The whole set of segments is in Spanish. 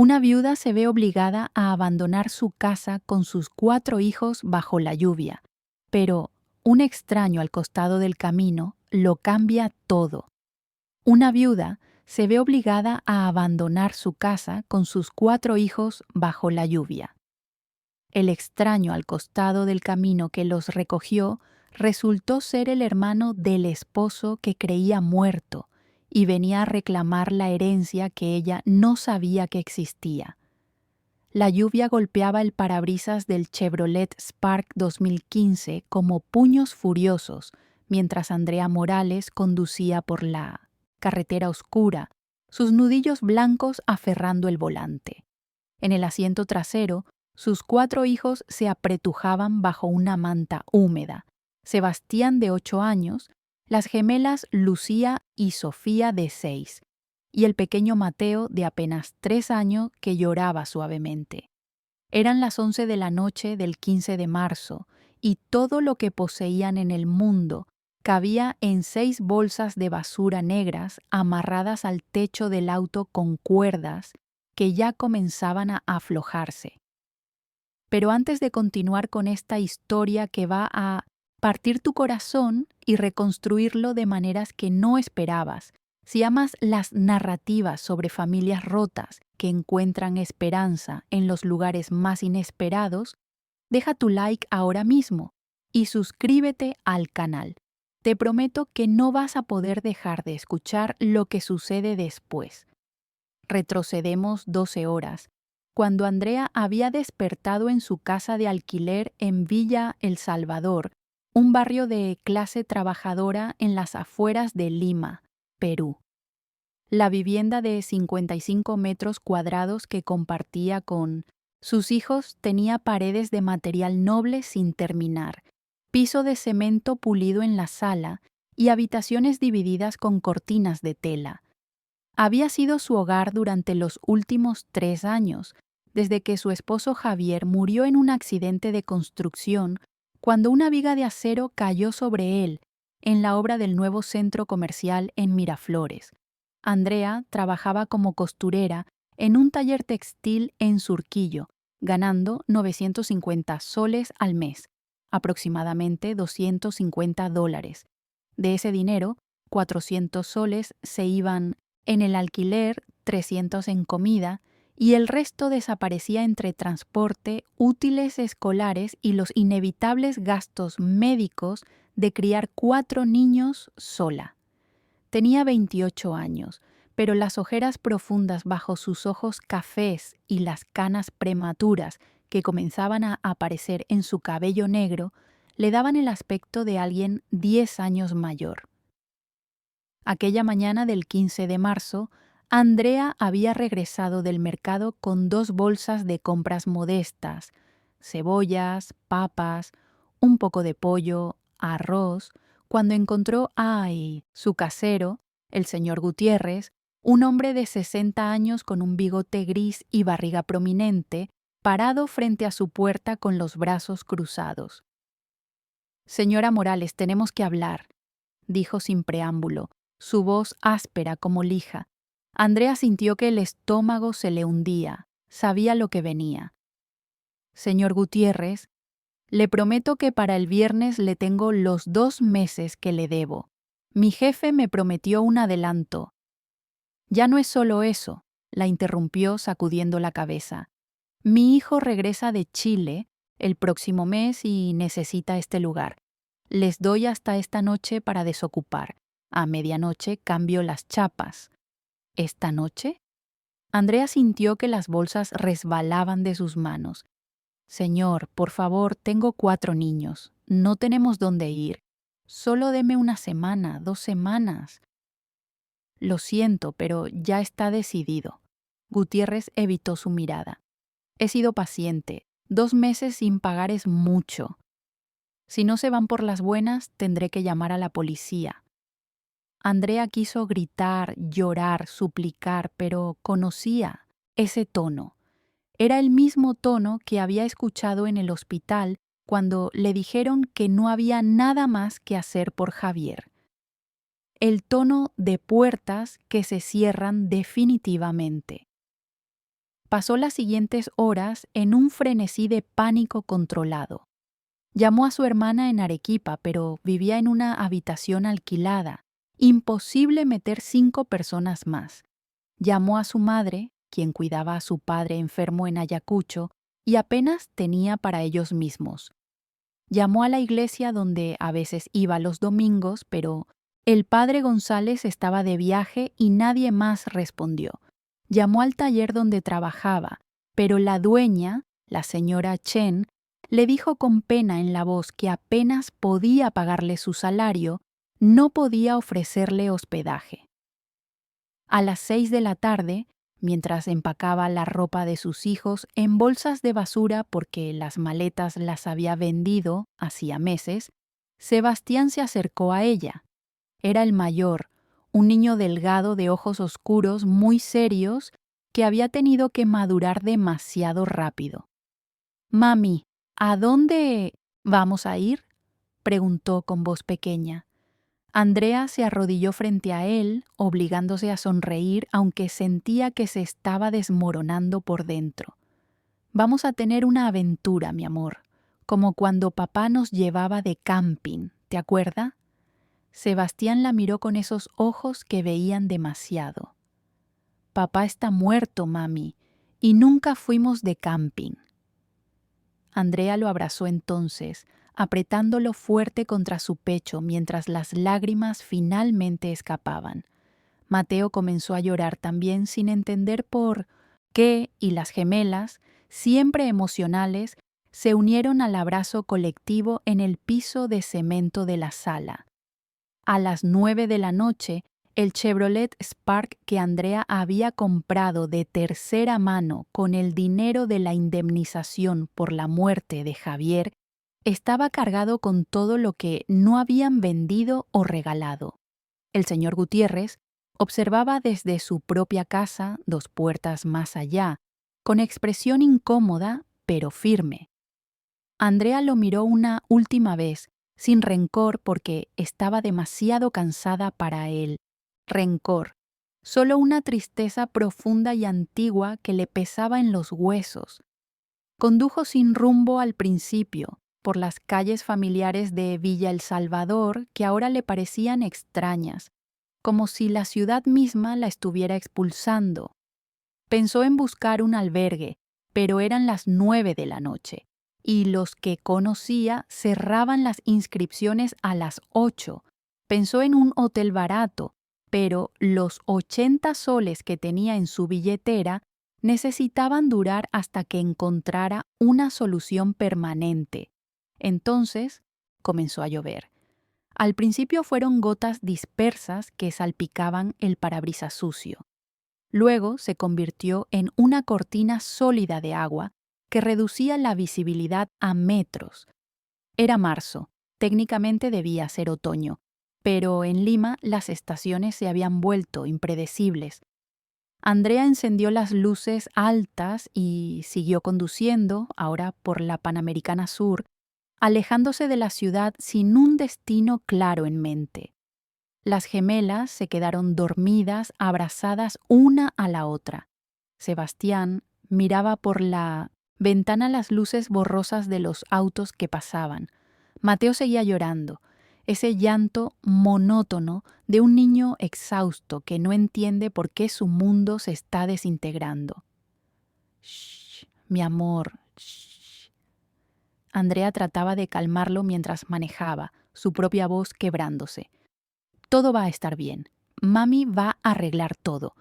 Una viuda se ve obligada a abandonar su casa con sus 4 hijos bajo la lluvia, pero un extraño al costado del camino lo cambia todo. Una viuda se ve obligada a abandonar su casa con sus 4 hijos bajo la lluvia. El extraño al costado del camino que los recogió resultó ser el hermano del esposo que creía muerto y venía a reclamar la herencia que ella no sabía que existía. La lluvia golpeaba el parabrisas del Chevrolet Spark 2015 como puños furiosos mientras Andrea Morales conducía por la carretera oscura, sus nudillos blancos aferrando el volante. En el asiento trasero, sus 4 hijos se apretujaban bajo una manta húmeda. Sebastián, de 8 años, las gemelas Lucía y Sofía, de 6, y el pequeño Mateo, de apenas 3 años, que lloraba suavemente. Eran las 11 de la noche del 15 de marzo, y todo lo que poseían en el mundo cabía en 6 bolsas de basura negras amarradas al techo del auto con cuerdas que ya comenzaban a aflojarse. Pero antes de continuar con esta historia que va a partir tu corazón y reconstruirlo de maneras que no esperabas, si amas las narrativas sobre familias rotas que encuentran esperanza en los lugares más inesperados, deja tu like ahora mismo y suscríbete al canal. Te prometo que no vas a poder dejar de escuchar lo que sucede después. Retrocedemos 12 horas, cuando Andrea había despertado en su casa de alquiler en Villa El Salvador, un barrio de clase trabajadora en las afueras de Lima, Perú. La vivienda de 55 metros cuadrados que compartía con sus hijos tenía paredes de material noble sin terminar, piso de cemento pulido en la sala y habitaciones divididas con cortinas de tela. Había sido su hogar durante los últimos 3 años, desde que su esposo Javier murió en un accidente de construcción cuando una viga de acero cayó sobre él en la obra del nuevo centro comercial en Miraflores. Andrea trabajaba como costurera en un taller textil en Surquillo, ganando 950 soles al mes, aproximadamente $250. De ese dinero, 400 soles se iban en el alquiler, 300 en comida, y el resto desaparecía entre transporte, útiles escolares y los inevitables gastos médicos de criar 4 niños sola. Tenía 28 años, pero las ojeras profundas bajo sus ojos cafés y las canas prematuras que comenzaban a aparecer en su cabello negro le daban el aspecto de alguien 10 años mayor. Aquella mañana del 15 de marzo, Andrea había regresado del mercado con 2 bolsas de compras modestas, cebollas, papas, un poco de pollo, arroz, cuando encontró a su casero, el señor Gutiérrez, un hombre de 60 años con un bigote gris y barriga prominente, parado frente a su puerta con los brazos cruzados. «Señora Morales, tenemos que hablar», dijo sin preámbulo, su voz áspera como lija. Andrea sintió que el estómago se le hundía. Sabía lo que venía. «Señor Gutiérrez, le prometo que para el viernes le tengo los 2 meses que le debo. Mi jefe me prometió un adelanto». «Ya no es solo eso», la interrumpió sacudiendo la cabeza. «Mi hijo regresa de Chile el próximo mes y necesita este lugar. Les doy hasta esta noche para desocupar. A medianoche cambio las chapas». ¿Esta noche? Andrea sintió que las bolsas resbalaban de sus manos. «Señor, por favor, tengo 4 niños. No tenemos dónde ir. Solo deme una semana, 2 semanas». «Lo siento, pero ya está decidido». Gutiérrez evitó su mirada. «He sido paciente. 2 meses sin pagar es mucho. Si no se van por las buenas, tendré que llamar a la policía». Andrea quiso gritar, llorar, suplicar, pero conocía ese tono. Era el mismo tono que había escuchado en el hospital cuando le dijeron que no había nada más que hacer por Javier. El tono de puertas que se cierran definitivamente. Pasó las siguientes horas en un frenesí de pánico controlado. Llamó a su hermana en Arequipa, pero vivía en una habitación alquilada. Imposible meter 5 personas más. Llamó a su madre, quien cuidaba a su padre enfermo en Ayacucho, y apenas tenía para ellos mismos. Llamó a la iglesia donde a veces iba los domingos, pero el padre González estaba de viaje y nadie más respondió. Llamó al taller donde trabajaba, pero la dueña, la señora Chen, le dijo con pena en la voz que apenas podía pagarle su salario, no podía ofrecerle hospedaje. A las 6 de la tarde, mientras empacaba la ropa de sus hijos en bolsas de basura porque las maletas las había vendido hacía meses, Sebastián se acercó a ella. Era el mayor, un niño delgado de ojos oscuros muy serios que había tenido que madurar demasiado rápido. «Mami, ¿a dónde vamos a ir?», preguntó con voz pequeña. Andrea se arrodilló frente a él, obligándose a sonreír, aunque sentía que se estaba desmoronando por dentro. «Vamos a tener una aventura, mi amor, como cuando papá nos llevaba de camping, ¿te acuerdas?». Sebastián la miró con esos ojos que veían demasiado. «Papá está muerto, mami, y nunca fuimos de camping». Andrea lo abrazó entonces, apretándolo fuerte contra su pecho mientras las lágrimas finalmente escapaban. Mateo comenzó a llorar también sin entender por qué, y las gemelas, siempre emocionales, se unieron al abrazo colectivo en el piso de cemento de la sala. A las 9 de la noche, el Chevrolet Spark que Andrea había comprado de tercera mano con el dinero de la indemnización por la muerte de Javier estaba cargado con todo lo que no habían vendido o regalado. El señor Gutiérrez observaba desde su propia casa, 2 puertas más allá, con expresión incómoda pero firme. Andrea lo miró una última vez, sin rencor porque estaba demasiado cansada para él. Rencor, solo una tristeza profunda y antigua que le pesaba en los huesos. Condujo sin rumbo al principio, por las calles familiares de Villa El Salvador que ahora le parecían extrañas, como si la ciudad misma la estuviera expulsando. Pensó en buscar un albergue, pero eran las 9 de la noche, y los que conocía cerraban las inscripciones a las 8. Pensó en un hotel barato, pero los 80 soles que tenía en su billetera necesitaban durar hasta que encontrara una solución permanente. Entonces comenzó a llover. Al principio fueron gotas dispersas que salpicaban el parabrisas sucio. Luego se convirtió en una cortina sólida de agua que reducía la visibilidad a metros. Era marzo, técnicamente debía ser otoño, pero en Lima las estaciones se habían vuelto impredecibles. Andrea encendió las luces altas y siguió conduciendo, ahora por la Panamericana Sur, alejándose de la ciudad sin un destino claro en mente. Las gemelas se quedaron dormidas, abrazadas una a la otra. Sebastián miraba por la ventana las luces borrosas de los autos que pasaban. Mateo seguía llorando, ese llanto monótono de un niño exhausto que no entiende por qué su mundo se está desintegrando. «Shh, mi amor, shh». Andrea trataba de calmarlo mientras manejaba, su propia voz quebrándose. «Todo va a estar bien. Mami va a arreglar todo».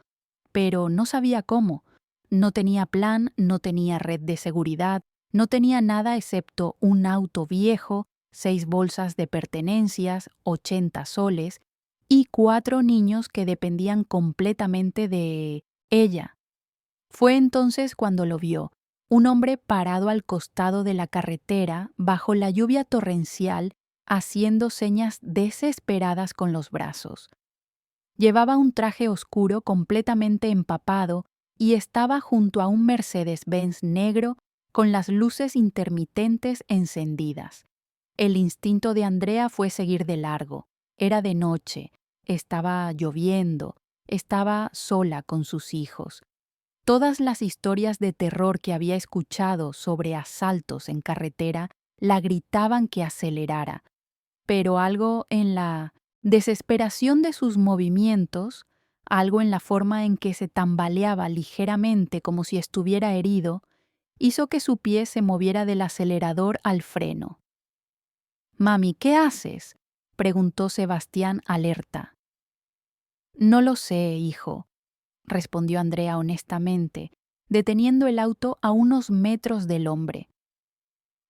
Pero no sabía cómo. No tenía plan, no tenía red de seguridad, no tenía nada excepto un auto viejo, 6 bolsas de pertenencias, 80 soles y 4 niños que dependían completamente de ella. Fue entonces cuando lo vio, un hombre parado al costado de la carretera bajo la lluvia torrencial, haciendo señas desesperadas con los brazos. Llevaba un traje oscuro completamente empapado y estaba junto a un Mercedes-Benz negro con las luces intermitentes encendidas. El instinto de Andrea fue seguir de largo. Era de noche, estaba lloviendo, estaba sola con sus hijos. Todas las historias de terror que había escuchado sobre asaltos en carretera la gritaban que acelerara, pero algo en la desesperación de sus movimientos, algo en la forma en que se tambaleaba ligeramente como si estuviera herido, hizo que su pie se moviera del acelerador al freno. «Mami, ¿qué haces?», preguntó Sebastián alerta. «No lo sé, hijo», respondió Andrea honestamente, deteniendo el auto a unos metros del hombre.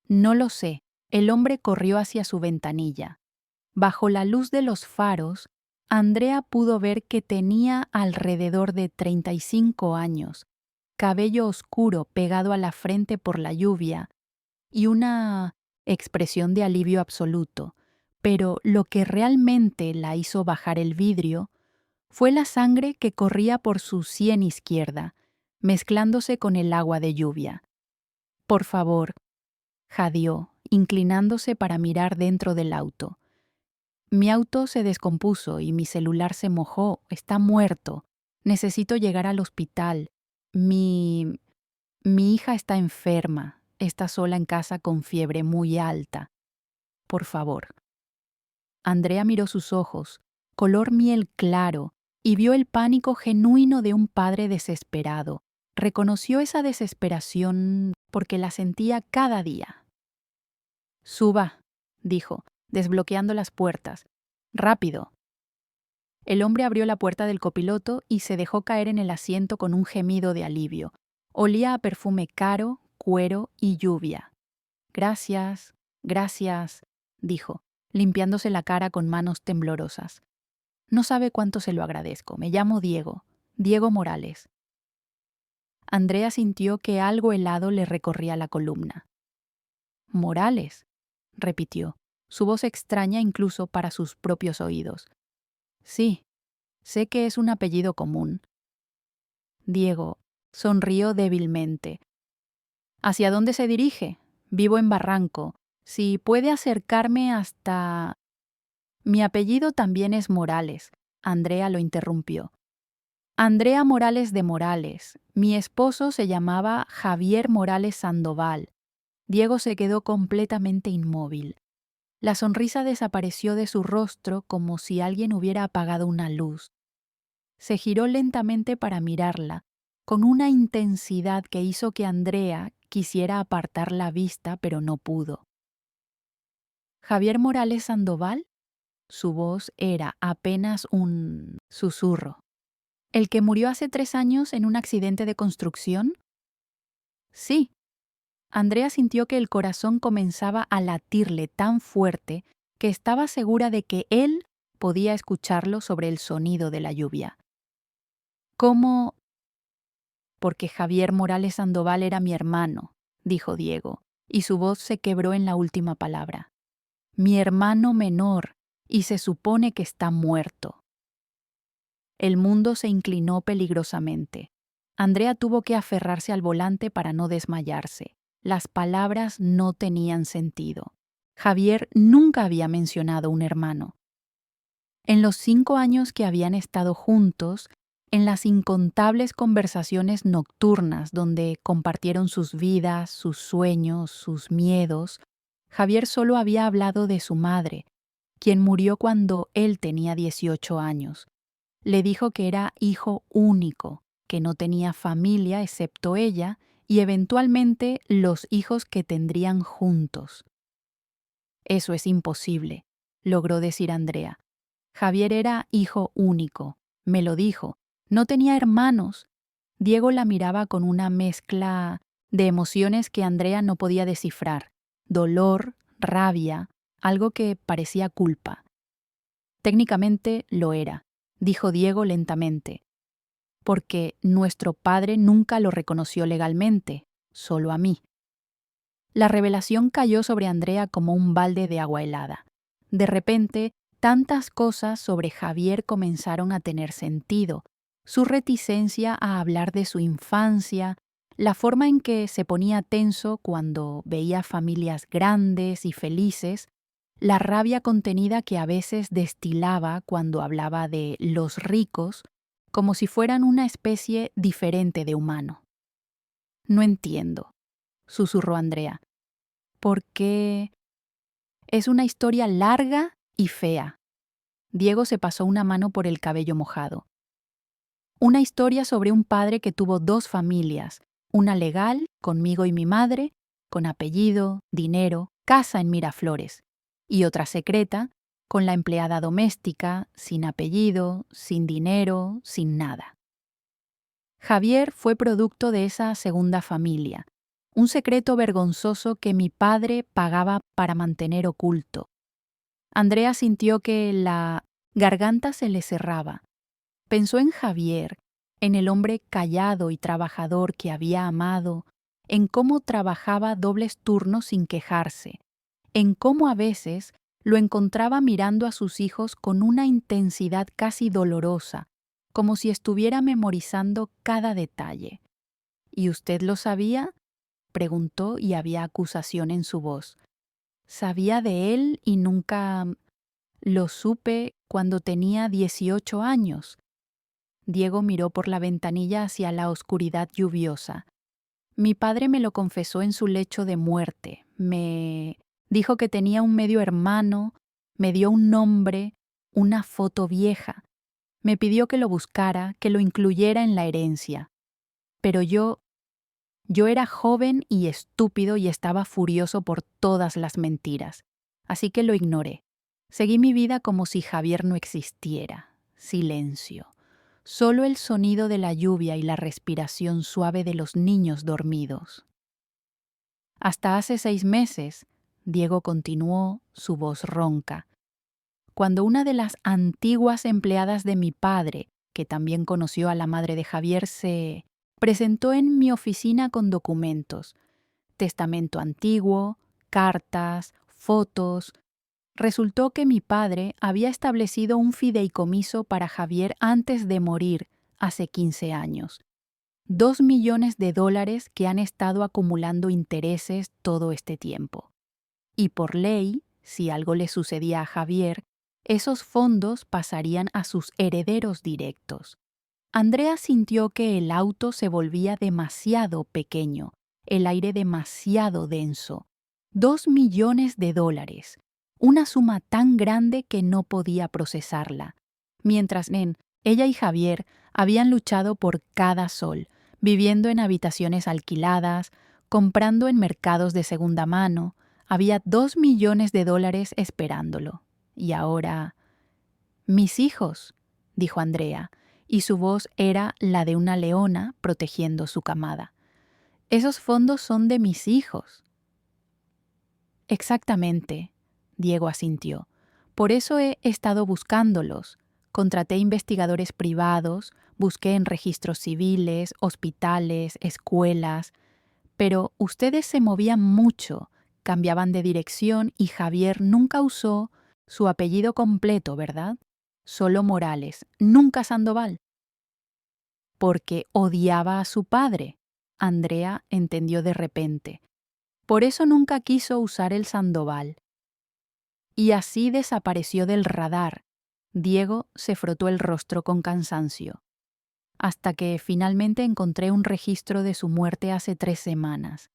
«No lo sé». El hombre corrió hacia su ventanilla. Bajo la luz de los faros, Andrea pudo ver que tenía alrededor de 35 años, cabello oscuro pegado a la frente por la lluvia y una expresión de alivio absoluto, pero lo que realmente la hizo bajar el vidrio fue la sangre que corría por su sien izquierda, mezclándose con el agua de lluvia. «Por favor», jadeó, inclinándose para mirar dentro del auto. «Mi auto se descompuso y mi celular se mojó. Está muerto. Necesito llegar al hospital. Mi hija está enferma. Está sola en casa con fiebre muy alta. Por favor». Andrea miró sus ojos, color miel claro, y vio el pánico genuino de un padre desesperado. Reconoció esa desesperación porque la sentía cada día. «Suba», dijo, desbloqueando las puertas. «Rápido». El hombre abrió la puerta del copiloto y se dejó caer en el asiento con un gemido de alivio. Olía a perfume caro, cuero y lluvia. «Gracias, gracias», dijo, limpiándose la cara con manos temblorosas. «No sabe cuánto se lo agradezco. Me llamo Diego, Diego Morales». Andrea sintió que algo helado le recorría la columna. «Morales», repitió, su voz extraña incluso para sus propios oídos. «Sí, sé que es un apellido común». Diego sonrió débilmente. «¿Hacia dónde se dirige? Vivo en Barranco. Si puede acercarme hasta...» «Mi apellido también es Morales», Andrea lo interrumpió. «Andrea Morales de Morales. Mi esposo se llamaba Javier Morales Sandoval». Diego se quedó completamente inmóvil. La sonrisa desapareció de su rostro como si alguien hubiera apagado una luz. Se giró lentamente para mirarla, con una intensidad que hizo que Andrea quisiera apartar la vista, pero no pudo. «¿Javier Morales Sandoval?». Su voz era apenas un susurro. «¿El que murió hace 3 años en un accidente de construcción?». «Sí». Andrea sintió que el corazón comenzaba a latirle tan fuerte que estaba segura de que él podía escucharlo sobre el sonido de la lluvia. «¿Cómo?». «Porque Javier Morales Sandoval era mi hermano», dijo Diego, y su voz se quebró en la última palabra. «Mi hermano menor, y se supone que está muerto». El mundo se inclinó peligrosamente. Andrea tuvo que aferrarse al volante para no desmayarse. Las palabras no tenían sentido. Javier nunca había mencionado un hermano. En los 5 años que habían estado juntos, en las incontables conversaciones nocturnas donde compartieron sus vidas, sus sueños, sus miedos, Javier solo había hablado de su madre, quien murió cuando él tenía 18 años. Le dijo que era hijo único, que no tenía familia excepto ella y eventualmente los hijos que tendrían juntos. «Eso es imposible», logró decir Andrea. «Javier era hijo único, me lo dijo. No tenía hermanos». Diego la miraba con una mezcla de emociones que Andrea no podía descifrar. Dolor, rabia, algo que parecía culpa. «Técnicamente lo era», dijo Diego lentamente, «porque nuestro padre nunca lo reconoció legalmente, solo a mí». La revelación cayó sobre Andrea como un balde de agua helada. De repente, tantas cosas sobre Javier comenzaron a tener sentido. Su reticencia a hablar de su infancia, la forma en que se ponía tenso cuando veía familias grandes y felices, la rabia contenida que a veces destilaba cuando hablaba de los ricos, como si fueran una especie diferente de humano. No entiendo, susurró Andrea. ¿Por qué? Es una historia larga y fea. Diego se pasó una mano por el cabello mojado. Una historia sobre un padre que tuvo dos familias, una legal, conmigo y mi madre, con apellido, dinero, casa en Miraflores, y otra secreta, con la empleada doméstica, sin apellido, sin dinero, sin nada. Javier fue producto de esa segunda familia, un secreto vergonzoso que mi padre pagaba para mantener oculto. Andrea sintió que la garganta se le cerraba. Pensó en Javier, en el hombre callado y trabajador que había amado, en cómo trabajaba dobles turnos sin quejarse, en cómo a veces lo encontraba mirando a sus hijos con una intensidad casi dolorosa, como si estuviera memorizando cada detalle. ¿Y usted lo sabía?, preguntó, y había acusación en su voz. Sabía de él y nunca... Lo supe cuando tenía 18 años. Diego miró por la ventanilla hacia la oscuridad lluviosa. Mi padre me lo confesó en su lecho de muerte. Me dijo que tenía un medio hermano, me dio un nombre, una foto vieja. Me pidió que lo buscara, que lo incluyera en la herencia. Pero yo era joven y estúpido y estaba furioso por todas las mentiras. Así que lo ignoré. Seguí mi vida como si Javier no existiera. Silencio. Solo el sonido de la lluvia y la respiración suave de los niños dormidos. Hasta hace 6 meses, Diego continuó, su voz ronca, cuando una de las antiguas empleadas de mi padre, que también conoció a la madre de Javier, se presentó en mi oficina con documentos, testamento antiguo, cartas, fotos. Resultó que mi padre había establecido un fideicomiso para Javier antes de morir, hace 15 años. $2 millones que han estado acumulando intereses todo este tiempo. Y por ley, si algo le sucedía a Javier, esos fondos pasarían a sus herederos directos. Andrea sintió que el auto se volvía demasiado pequeño, el aire demasiado denso. $2 millones, una suma tan grande que no podía procesarla. Mientras ella y Javier habían luchado por cada sol, viviendo en habitaciones alquiladas, comprando en mercados de segunda mano, había $2 millones esperándolo. Y ahora... «Mis hijos», dijo Andrea, y su voz era la de una leona protegiendo su camada. «Esos fondos son de mis hijos». «Exactamente», Diego asintió. «Por eso he estado buscándolos. Contraté investigadores privados, busqué en registros civiles, hospitales, escuelas. Pero ustedes se movían mucho, cambiaban de dirección y Javier nunca usó su apellido completo, ¿verdad? Solo Morales, nunca Sandoval». «Porque odiaba a su padre», Andrea entendió de repente. «Por eso nunca quiso usar el Sandoval». Y así desapareció del radar. Diego se frotó el rostro con cansancio. «Hasta que finalmente encontré un registro de su muerte hace 3 semanas.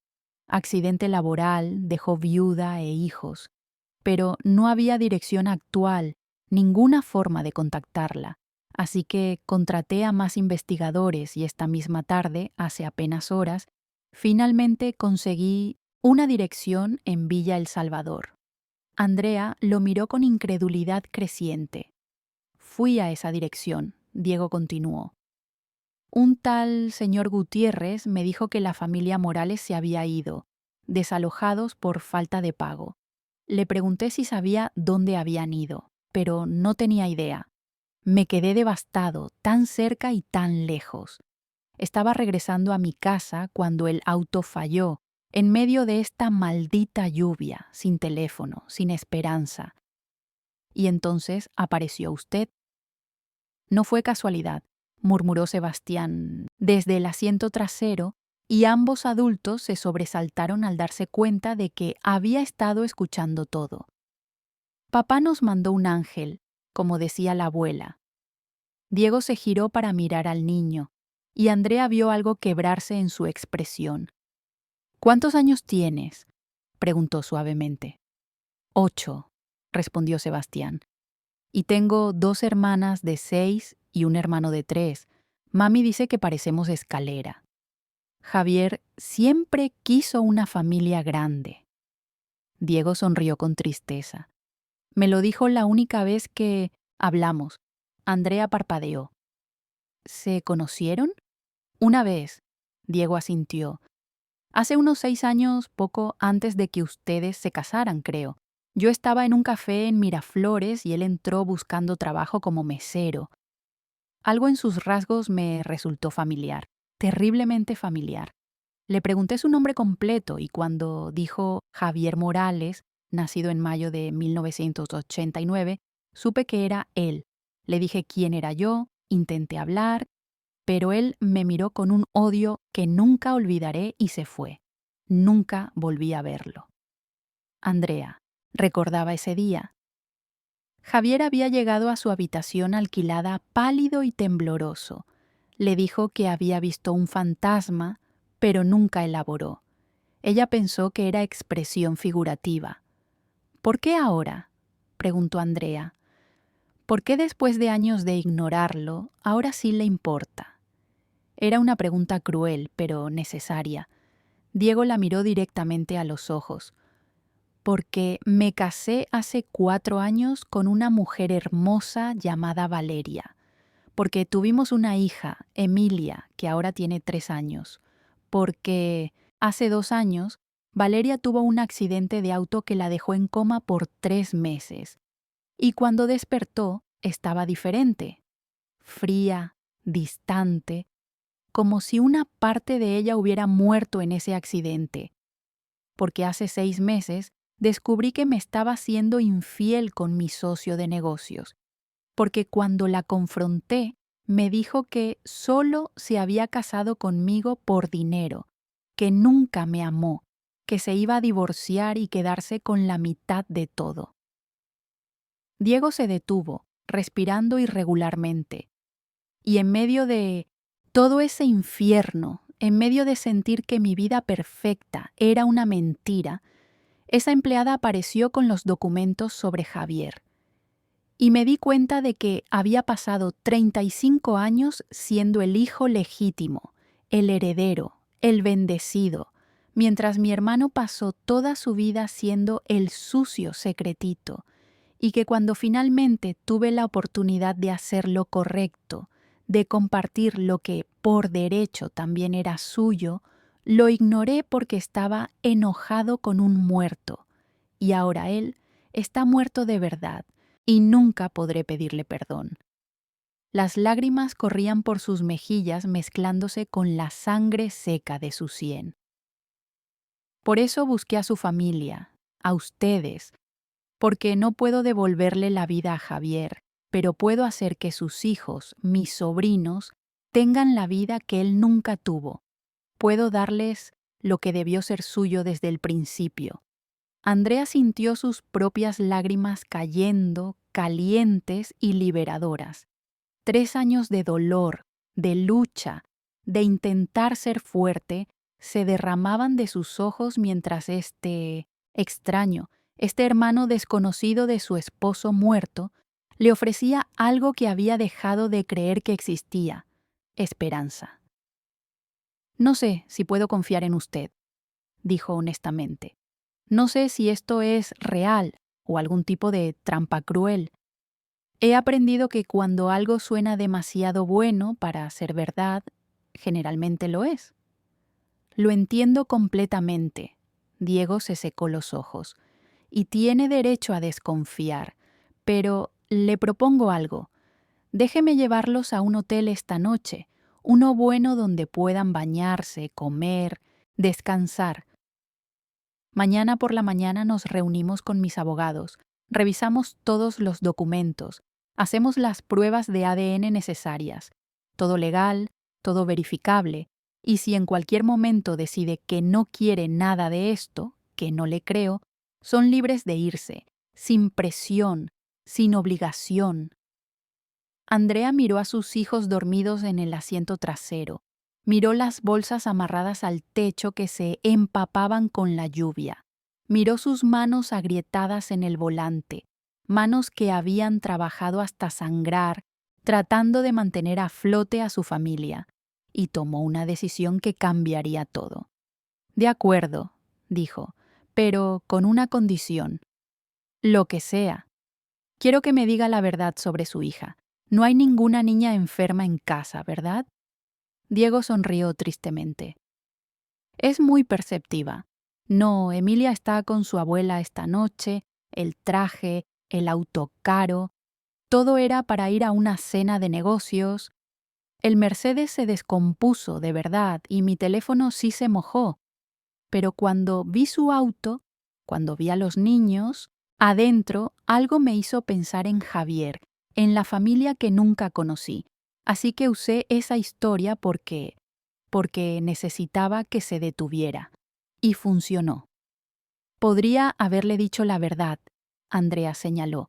Accidente laboral, dejó viuda e hijos. Pero no había dirección actual, ninguna forma de contactarla. Así que contraté a más investigadores y esta misma tarde, hace apenas horas, finalmente conseguí una dirección en Villa El Salvador». Andrea lo miró con incredulidad creciente. «Fui a esa dirección», Diego continuó. «Un tal señor Gutiérrez me dijo que la familia Morales se había ido, desalojados por falta de pago. Le pregunté si sabía dónde habían ido, pero no tenía idea. Me quedé devastado, tan cerca y tan lejos. Estaba regresando a mi casa cuando el auto falló, en medio de esta maldita lluvia, sin teléfono, sin esperanza. Y entonces apareció usted». «No fue casualidad», murmuró Sebastián desde el asiento trasero, y ambos adultos se sobresaltaron al darse cuenta de que había estado escuchando todo. «Papá nos mandó un ángel», como decía la abuela. Diego se giró para mirar al niño, y Andrea vio algo quebrarse en su expresión. ¿Cuántos años tienes?, preguntó suavemente. 8, respondió Sebastián. Y tengo 2 hermanas de 6 y un hermano de 3. Mami dice que parecemos escalera. Javier siempre quiso una familia grande. Diego sonrió con tristeza. Me lo dijo la única vez que hablamos. Andrea parpadeó. ¿Se conocieron? Una vez. Diego asintió. Hace unos 6 años, poco antes de que ustedes se casaran, creo. Yo estaba en un café en Miraflores y él entró buscando trabajo como mesero. Algo en sus rasgos me resultó familiar, terriblemente familiar. Le pregunté su nombre completo y cuando dijo Javier Morales, nacido en mayo de 1989, supe que era él. Le dije quién era yo, intenté hablar, pero él me miró con un odio que nunca olvidaré y se fue. Nunca volví a verlo. Andrea recordaba ese día. Javier había llegado a su habitación alquilada pálido y tembloroso. Le dijo que había visto un fantasma, pero nunca elaboró. Ella pensó que era expresión figurativa. ¿Por qué ahora?, preguntó Andrea. ¿Por qué después de años de ignorarlo, ahora sí le importa? Era una pregunta cruel, pero necesaria. Diego la miró directamente a los ojos. Porque me casé hace 4 años con una mujer hermosa llamada Valeria. Porque tuvimos una hija, Emilia, que ahora tiene 3 años. Porque hace 2 años, Valeria tuvo un accidente de auto que la dejó en coma por 3 meses. Y cuando despertó, estaba diferente. Fría, distante, como si una parte de ella hubiera muerto en ese accidente. Porque hace 6 meses descubrí que me estaba siendo infiel con mi socio de negocios. Porque cuando la confronté, me dijo que solo se había casado conmigo por dinero, que nunca me amó, que se iba a divorciar y quedarse con la mitad de todo. Diego se detuvo, respirando irregularmente, y en medio de todo ese infierno, en medio de sentir que mi vida perfecta era una mentira, esa empleada apareció con los documentos sobre Javier. Y me di cuenta de que había pasado 35 años siendo el hijo legítimo, el heredero, el bendecido, mientras mi hermano pasó toda su vida siendo el sucio secretito, y que cuando finalmente tuve la oportunidad de hacer lo correcto, de compartir lo que por derecho también era suyo, lo ignoré porque estaba enojado con un muerto, y ahora él está muerto de verdad, y nunca podré pedirle perdón. Las lágrimas corrían por sus mejillas mezclándose con la sangre seca de su sien. Por eso busqué a su familia, a ustedes, porque no puedo devolverle la vida a Javier, pero puedo hacer que sus hijos, mis sobrinos, tengan la vida que él nunca tuvo. Puedo darles lo que debió ser suyo desde el principio. Andrea sintió sus propias lágrimas cayendo, calientes y liberadoras. 3 años de dolor, de lucha, de intentar ser fuerte, se derramaban de sus ojos mientras este extraño, este hermano desconocido de su esposo muerto, le ofrecía algo que había dejado de creer que existía: esperanza. No sé si puedo confiar en usted, dijo honestamente. No sé si esto es real o algún tipo de trampa cruel. He aprendido que cuando algo suena demasiado bueno para ser verdad, generalmente lo es. Lo entiendo completamente. Diego se secó los ojos. Y tiene derecho a desconfiar. Pero le propongo algo. Déjeme llevarlos a un hotel esta noche, uno bueno donde puedan bañarse, comer, descansar. Mañana por la mañana nos reunimos con mis abogados, revisamos todos los documentos, hacemos las pruebas de ADN necesarias, todo legal, todo verificable, y si en cualquier momento decide que no quiere nada de esto, que no le creo, son libres de irse, sin presión, sin obligación. Andrea miró a sus hijos dormidos en el asiento trasero. Miró las bolsas amarradas al techo que se empapaban con la lluvia. Miró sus manos agrietadas en el volante, manos que habían trabajado hasta sangrar, tratando de mantener a flote a su familia, y tomó una decisión que cambiaría todo. De acuerdo, dijo, pero con una condición. Lo que sea. Quiero que me diga la verdad sobre su hija. No hay ninguna niña enferma en casa, ¿verdad? Diego sonrió tristemente. Es muy perceptiva. No, Emilia está con su abuela esta noche, el traje, el auto caro. Todo era para ir a una cena de negocios. El Mercedes se descompuso, de verdad, y mi teléfono sí se mojó. Pero cuando vi su auto, cuando vi a los niños, adentro algo me hizo pensar en Javier, en la familia que nunca conocí. Así que usé esa historia porque necesitaba que se detuviera. Y funcionó. Podría haberle dicho la verdad, Andrea señaló.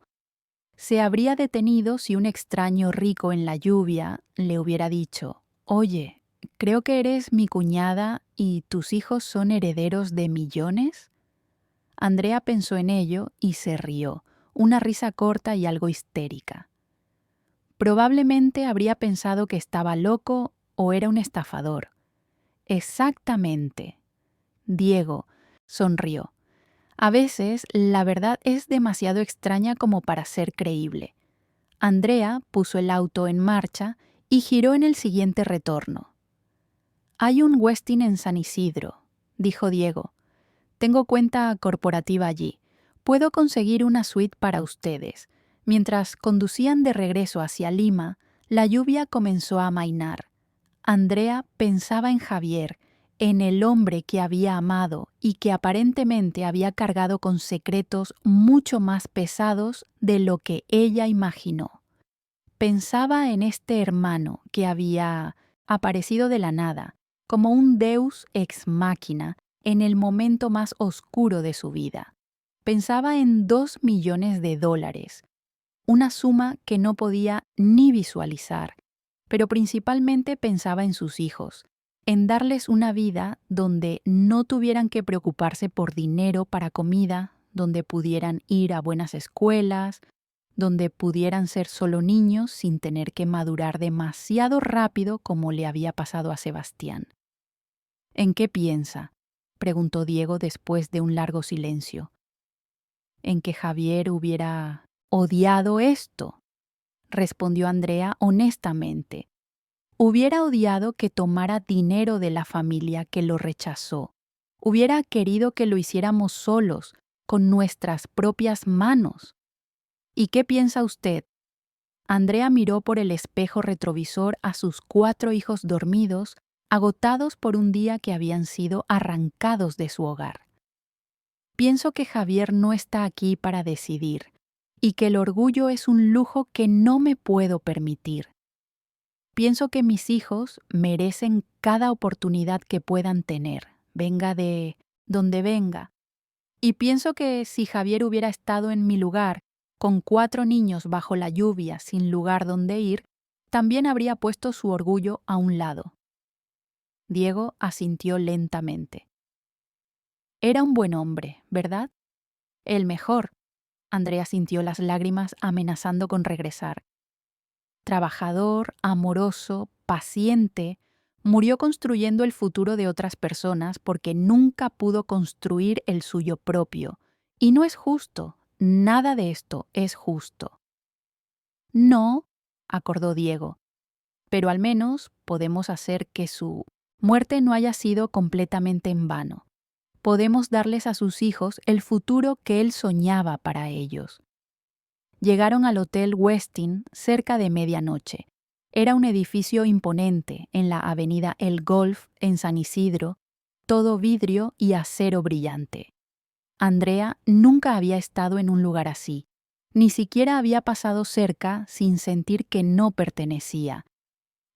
Se habría detenido si un extraño rico en la lluvia le hubiera dicho: «Oye, creo que eres mi cuñada y tus hijos son herederos de millones». Andrea pensó en ello y se rió, una risa corta y algo histérica. Probablemente habría pensado que estaba loco o era un estafador. Exactamente. Diego sonrió. A veces la verdad es demasiado extraña como para ser creíble. Andrea puso el auto en marcha y giró en el siguiente retorno. Hay un Westin en San Isidro, dijo Diego. Tengo cuenta corporativa allí. Puedo conseguir una suite para ustedes. Mientras conducían de regreso hacia Lima, la lluvia comenzó a amainar. Andrea pensaba en Javier, en el hombre que había amado y que aparentemente había cargado con secretos mucho más pesados de lo que ella imaginó. Pensaba en este hermano que había aparecido de la nada, como un deus ex machina en el momento más oscuro de su vida. Pensaba en $2 millones, una suma que no podía ni visualizar, pero principalmente pensaba en sus hijos, en darles una vida donde no tuvieran que preocuparse por dinero para comida, donde pudieran ir a buenas escuelas, donde pudieran ser solo niños sin tener que madurar demasiado rápido como le había pasado a Sebastián. ¿En qué piensa?, preguntó Diego después de un largo silencio. En que Javier hubiera odiado esto, respondió Andrea honestamente. Hubiera odiado que tomara dinero de la familia que lo rechazó. Hubiera querido que lo hiciéramos solos, con nuestras propias manos. ¿Y qué piensa usted? Andrea miró por el espejo retrovisor a sus 4 hijos dormidos, agotados por un día que habían sido arrancados de su hogar. Pienso que Javier no está aquí para decidir, y que el orgullo es un lujo que no me puedo permitir. Pienso que mis hijos merecen cada oportunidad que puedan tener, venga de donde venga. Y pienso que si Javier hubiera estado en mi lugar, con 4 niños bajo la lluvia sin lugar donde ir, también habría puesto su orgullo a un lado. Diego asintió lentamente. Era un buen hombre, ¿verdad? El mejor. Andrea sintió las lágrimas amenazando con regresar. Trabajador, amoroso, paciente, murió construyendo el futuro de otras personas porque nunca pudo construir el suyo propio. Y no es justo, nada de esto es justo. No, acordó Diego, pero al menos podemos hacer que su muerte no haya sido completamente en vano. Podemos darles a sus hijos el futuro que él soñaba para ellos. Llegaron al Hotel Westin cerca de medianoche. Era un edificio imponente en la avenida El Golf en San Isidro, todo vidrio y acero brillante. Andrea nunca había estado en un lugar así, ni siquiera había pasado cerca sin sentir que no pertenecía.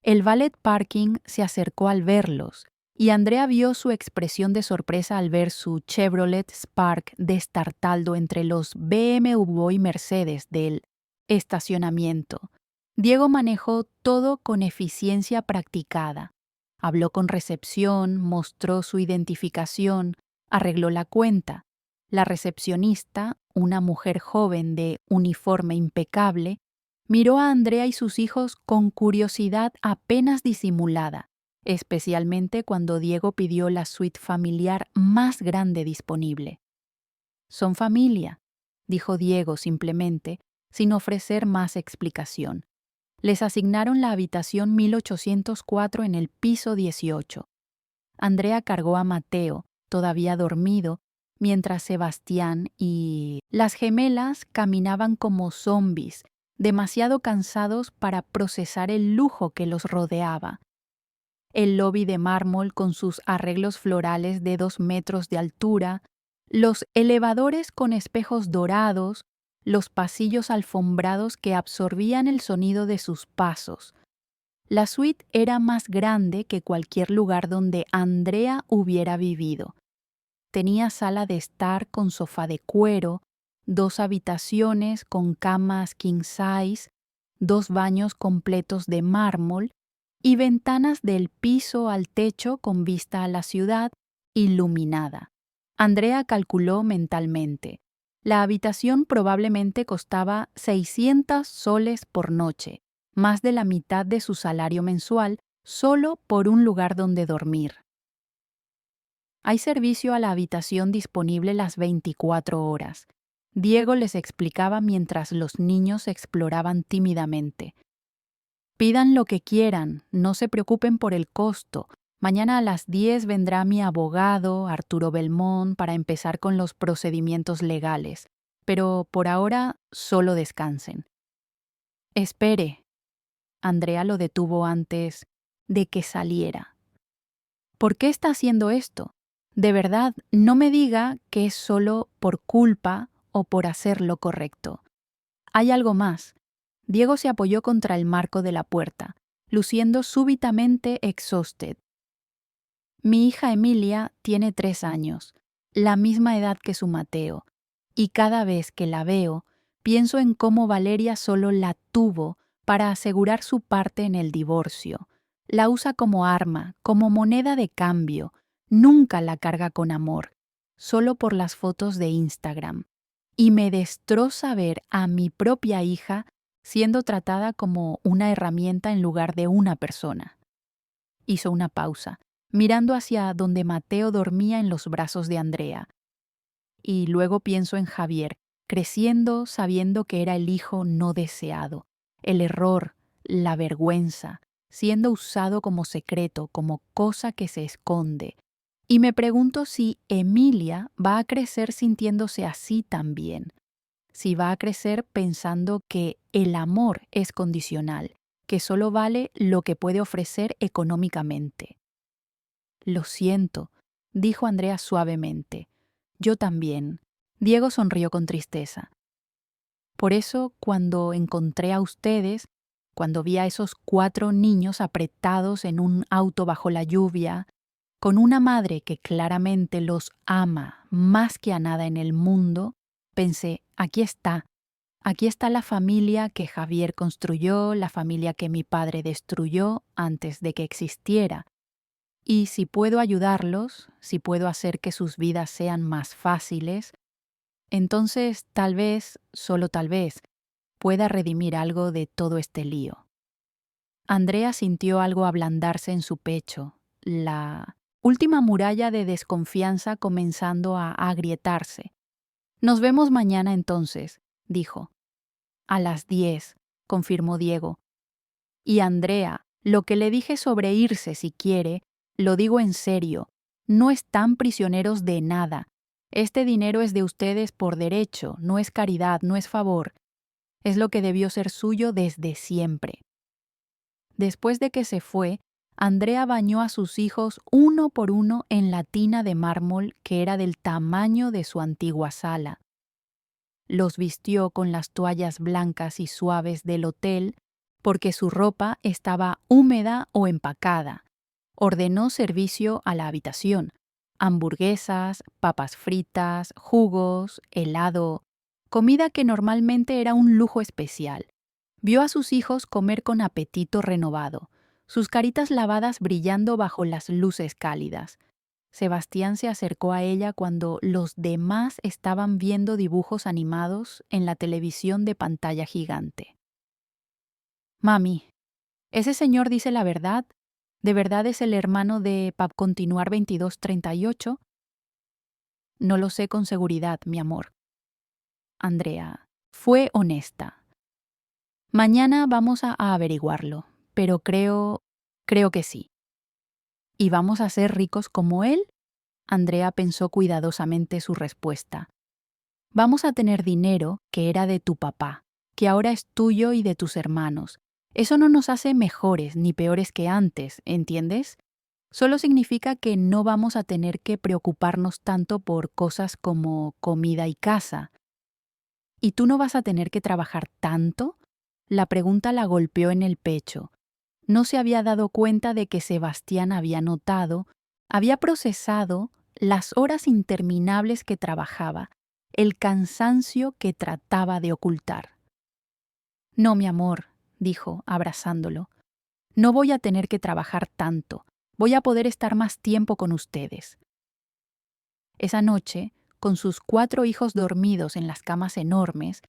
El valet parking se acercó al verlos, y Andrea vio su expresión de sorpresa al ver su Chevrolet Spark destartaldo entre los BMW y Mercedes del estacionamiento. Diego manejó todo con eficiencia practicada. Habló con recepción, mostró su identificación, arregló la cuenta. La recepcionista, una mujer joven de uniforme impecable, miró a Andrea y sus hijos con curiosidad apenas disimulada, especialmente cuando Diego pidió la suite familiar más grande disponible. «Son familia», dijo Diego simplemente, sin ofrecer más explicación. Les asignaron la habitación 1804 en el piso 18. Andrea cargó a Mateo, todavía dormido, mientras Sebastián y las gemelas caminaban como zombis, demasiado cansados para procesar el lujo que los rodeaba. El lobby de mármol con sus arreglos florales de 2 metros de altura, los elevadores con espejos dorados, los pasillos alfombrados que absorbían el sonido de sus pasos. La suite era más grande que cualquier lugar donde Andrea hubiera vivido. Tenía sala de estar con sofá de cuero, 2 habitaciones con camas king size, 2 baños completos de mármol y ventanas del piso al techo con vista a la ciudad, iluminada. Andrea calculó mentalmente. La habitación probablemente costaba 600 soles por noche, más de la mitad de su salario mensual, solo por un lugar donde dormir. Hay servicio a la habitación disponible las 24 horas. Diego les explicaba mientras los niños exploraban tímidamente. Pidan lo que quieran, no se preocupen por el costo. Mañana a las 10 vendrá mi abogado, Arturo Belmont, para empezar con los procedimientos legales. Pero por ahora solo descansen. Espere. Andrea lo detuvo antes de que saliera. ¿Por qué está haciendo esto? De verdad, no me diga que es solo por culpa o por hacer lo correcto. Hay algo más. Diego se apoyó contra el marco de la puerta, luciendo súbitamente exhausted. Mi hija Emilia tiene 3 años, la misma edad que su Mateo, y cada vez que la veo, pienso en cómo Valeria solo la tuvo para asegurar su parte en el divorcio. La usa como arma, como moneda de cambio, nunca la carga con amor, solo por las fotos de Instagram. Y me destroza ver a mi propia hija siendo tratada como una herramienta en lugar de una persona. Hizo una pausa, mirando hacia donde Mateo dormía en los brazos de Andrea. Y luego pienso en Javier, creciendo sabiendo que era el hijo no deseado, el error, la vergüenza, siendo usado como secreto, como cosa que se esconde. Y me pregunto si Emilia va a crecer sintiéndose así también, si va a crecer pensando que el amor es condicional, que solo vale lo que puede ofrecer económicamente. Lo siento, dijo Andrea suavemente. Yo también. Diego sonrió con tristeza. Por eso, cuando encontré a ustedes, cuando vi a esos 4 niños apretados en un auto bajo la lluvia, con una madre que claramente los ama más que a nada en el mundo, pensé, aquí está la familia que Javier construyó, la familia que mi padre destruyó antes de que existiera. Y si puedo ayudarlos, si puedo hacer que sus vidas sean más fáciles, entonces tal vez, solo tal vez, pueda redimir algo de todo este lío. Andrea sintió algo ablandarse en su pecho, la última muralla de desconfianza comenzando a agrietarse. Nos vemos mañana entonces, dijo. A las 10, confirmó Diego. Y Andrea, lo que le dije sobre irse si quiere, lo digo en serio, no están prisioneros de nada. Este dinero es de ustedes por derecho, no es caridad, no es favor. Es lo que debió ser suyo desde siempre. Después de que se fue, Andrea bañó a sus hijos uno por uno en la tina de mármol que era del tamaño de su antigua sala. Los vistió con las toallas blancas y suaves del hotel porque su ropa estaba húmeda o empacada. Ordenó servicio a la habitación: hamburguesas, papas fritas, jugos, helado, comida que normalmente era un lujo especial. Vio a sus hijos comer con apetito renovado, sus caritas lavadas brillando bajo las luces cálidas. Sebastián se acercó a ella cuando los demás estaban viendo dibujos animados en la televisión de pantalla gigante. Mami, ¿ese señor dice la verdad? ¿De verdad es el hermano de Continuar 2238? No lo sé con seguridad, mi amor. Andrea fue honesta. Mañana vamos a averiguarlo, pero creo que sí. ¿Y vamos a ser ricos como él? Andrea pensó cuidadosamente su respuesta. Vamos a tener dinero que era de tu papá, que ahora es tuyo y de tus hermanos. Eso no nos hace mejores ni peores que antes, ¿entiendes? Solo significa que no vamos a tener que preocuparnos tanto por cosas como comida y casa. ¿Y tú no vas a tener que trabajar tanto? La pregunta la golpeó en el pecho. No se había dado cuenta de que Sebastián había notado, había procesado las horas interminables que trabajaba, el cansancio que trataba de ocultar. No, mi amor, dijo, abrazándolo. No voy a tener que trabajar tanto. Voy a poder estar más tiempo con ustedes. Esa noche, con sus 4 hijos dormidos en las camas enormes,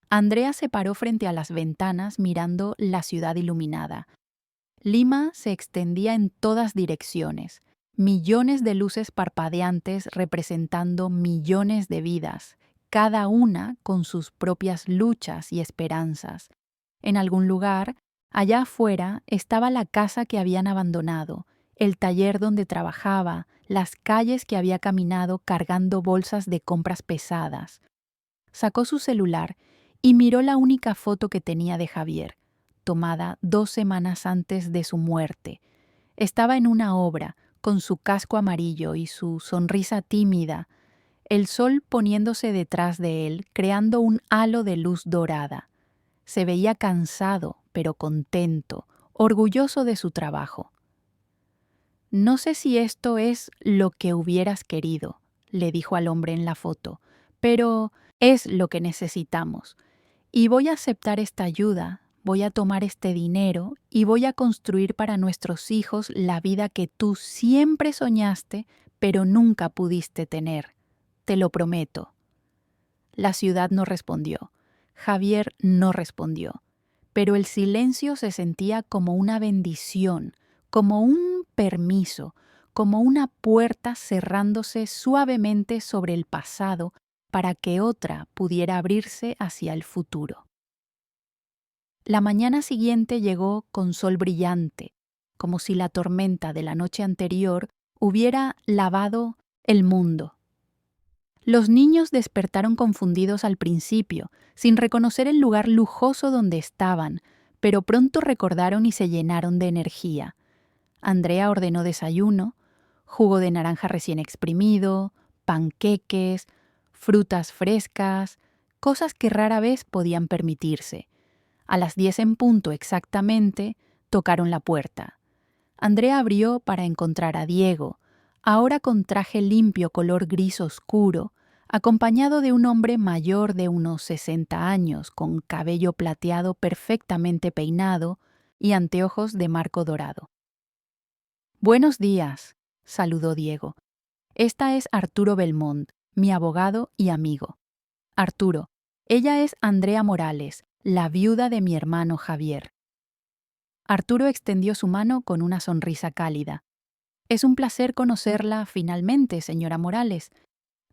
Andrea se paró frente a las ventanas mirando la ciudad iluminada. Lima se extendía en todas direcciones, millones de luces parpadeantes representando millones de vidas, cada una con sus propias luchas y esperanzas. En algún lugar, allá afuera, estaba la casa que habían abandonado, el taller donde trabajaba, las calles que había caminado cargando bolsas de compras pesadas. Sacó su celular y miró la única foto que tenía de Javier, tomada 2 semanas antes de su muerte. Estaba en una obra, con su casco amarillo y su sonrisa tímida, el sol poniéndose detrás de él, creando un halo de luz dorada. Se veía cansado, pero contento, orgulloso de su trabajo. No sé si esto es lo que hubieras querido, le dijo al hombre en la foto, pero es lo que necesitamos. Y voy a aceptar esta ayuda, voy a tomar este dinero y voy a construir para nuestros hijos la vida que tú siempre soñaste, pero nunca pudiste tener. Te lo prometo. La ciudad no respondió. Javier no respondió. Pero el silencio se sentía como una bendición, como un permiso, como una puerta cerrándose suavemente sobre el pasado para que otra pudiera abrirse hacia el futuro. La mañana siguiente llegó con sol brillante, como si la tormenta de la noche anterior hubiera lavado el mundo. Los niños despertaron confundidos al principio, sin reconocer el lugar lujoso donde estaban, pero pronto recordaron y se llenaron de energía. Andrea ordenó desayuno, jugo de naranja recién exprimido, panqueques, frutas frescas, cosas que rara vez podían permitirse. A las 10 en punto exactamente, tocaron la puerta. Andrea abrió para encontrar a Diego, ahora con traje limpio color gris oscuro, acompañado de un hombre mayor de unos 60 años, con cabello plateado perfectamente peinado y anteojos de marco dorado. «Buenos días», saludó Diego. «Esta es Arturo Belmont, mi abogado y amigo. Arturo, ella es Andrea Morales, la viuda de mi hermano Javier». Arturo extendió su mano con una sonrisa cálida. «Es un placer conocerla finalmente, señora Morales.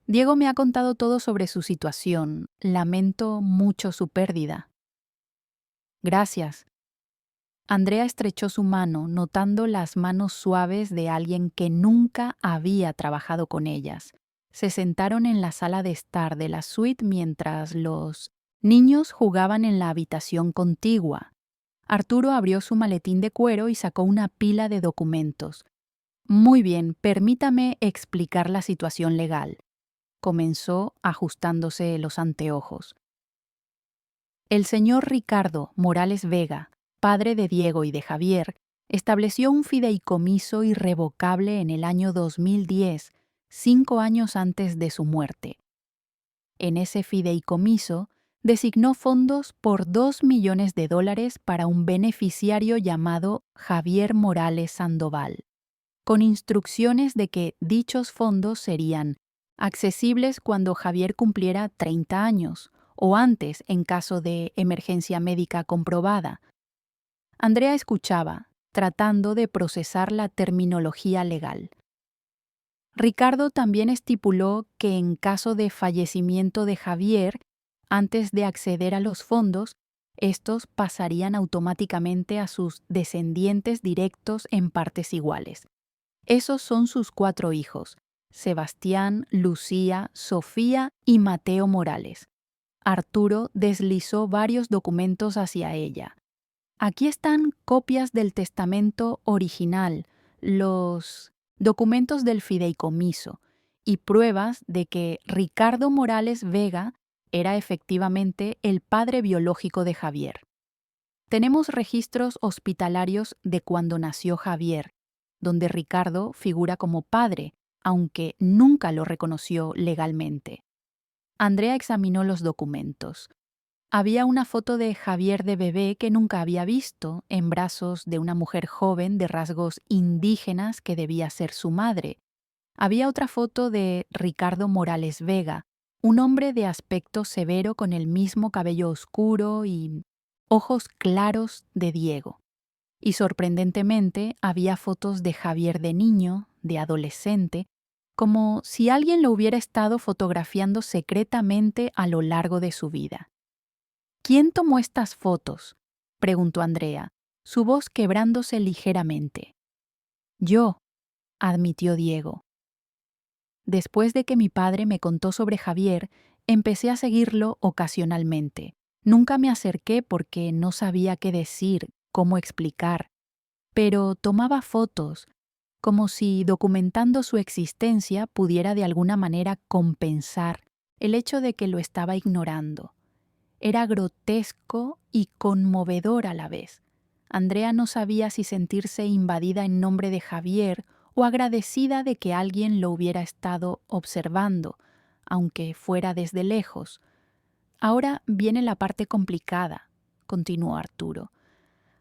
Diego me ha contado todo sobre su situación. Lamento mucho su pérdida». «Gracias». Andrea estrechó su mano, notando las manos suaves de alguien que nunca había trabajado con ellas. Se sentaron en la sala de estar de la suite mientras los niños jugaban en la habitación contigua. Arturo abrió su maletín de cuero y sacó una pila de documentos. «Muy bien, permítame explicar la situación legal», comenzó ajustándose los anteojos. El señor Ricardo Morales Vega, padre de Diego y de Javier, estableció un fideicomiso irrevocable en el año 2010, 5 años antes de su muerte. En ese fideicomiso designó fondos por $2 millones para un beneficiario llamado Javier Morales Sandoval, con instrucciones de que dichos fondos serían accesibles cuando Javier cumpliera 30 años o antes en caso de emergencia médica comprobada. Andrea escuchaba, tratando de procesar la terminología legal. Ricardo también estipuló que en caso de fallecimiento de Javier, antes de acceder a los fondos, estos pasarían automáticamente a sus descendientes directos en partes iguales. Esos son sus 4 hijos: Sebastián, Lucía, Sofía y Mateo Morales. Arturo deslizó varios documentos hacia ella. Aquí están copias del testamento original, los documentos del fideicomiso y pruebas de que Ricardo Morales Vega era efectivamente el padre biológico de Javier. Tenemos registros hospitalarios de cuando nació Javier, donde Ricardo figura como padre, aunque nunca lo reconoció legalmente. Andrea examinó los documentos. Había una foto de Javier de bebé que nunca había visto, en brazos de una mujer joven de rasgos indígenas que debía ser su madre. Había otra foto de Ricardo Morales Vega, un hombre de aspecto severo con el mismo cabello oscuro y ojos claros de Diego. Y sorprendentemente había fotos de Javier de niño, de adolescente, como si alguien lo hubiera estado fotografiando secretamente a lo largo de su vida. ¿Quién tomó estas fotos?, preguntó Andrea, su voz quebrándose ligeramente. Yo, admitió Diego. Después de que mi padre me contó sobre Javier, empecé a seguirlo ocasionalmente. Nunca me acerqué porque no sabía qué decir, cómo explicar, pero tomaba fotos, como si documentando su existencia pudiera de alguna manera compensar el hecho de que lo estaba ignorando. Era grotesco y conmovedor a la vez. Andrea no sabía si sentirse invadida en nombre de Javier o agradecida de que alguien lo hubiera estado observando, aunque fuera desde lejos. Ahora viene la parte complicada, continuó Arturo.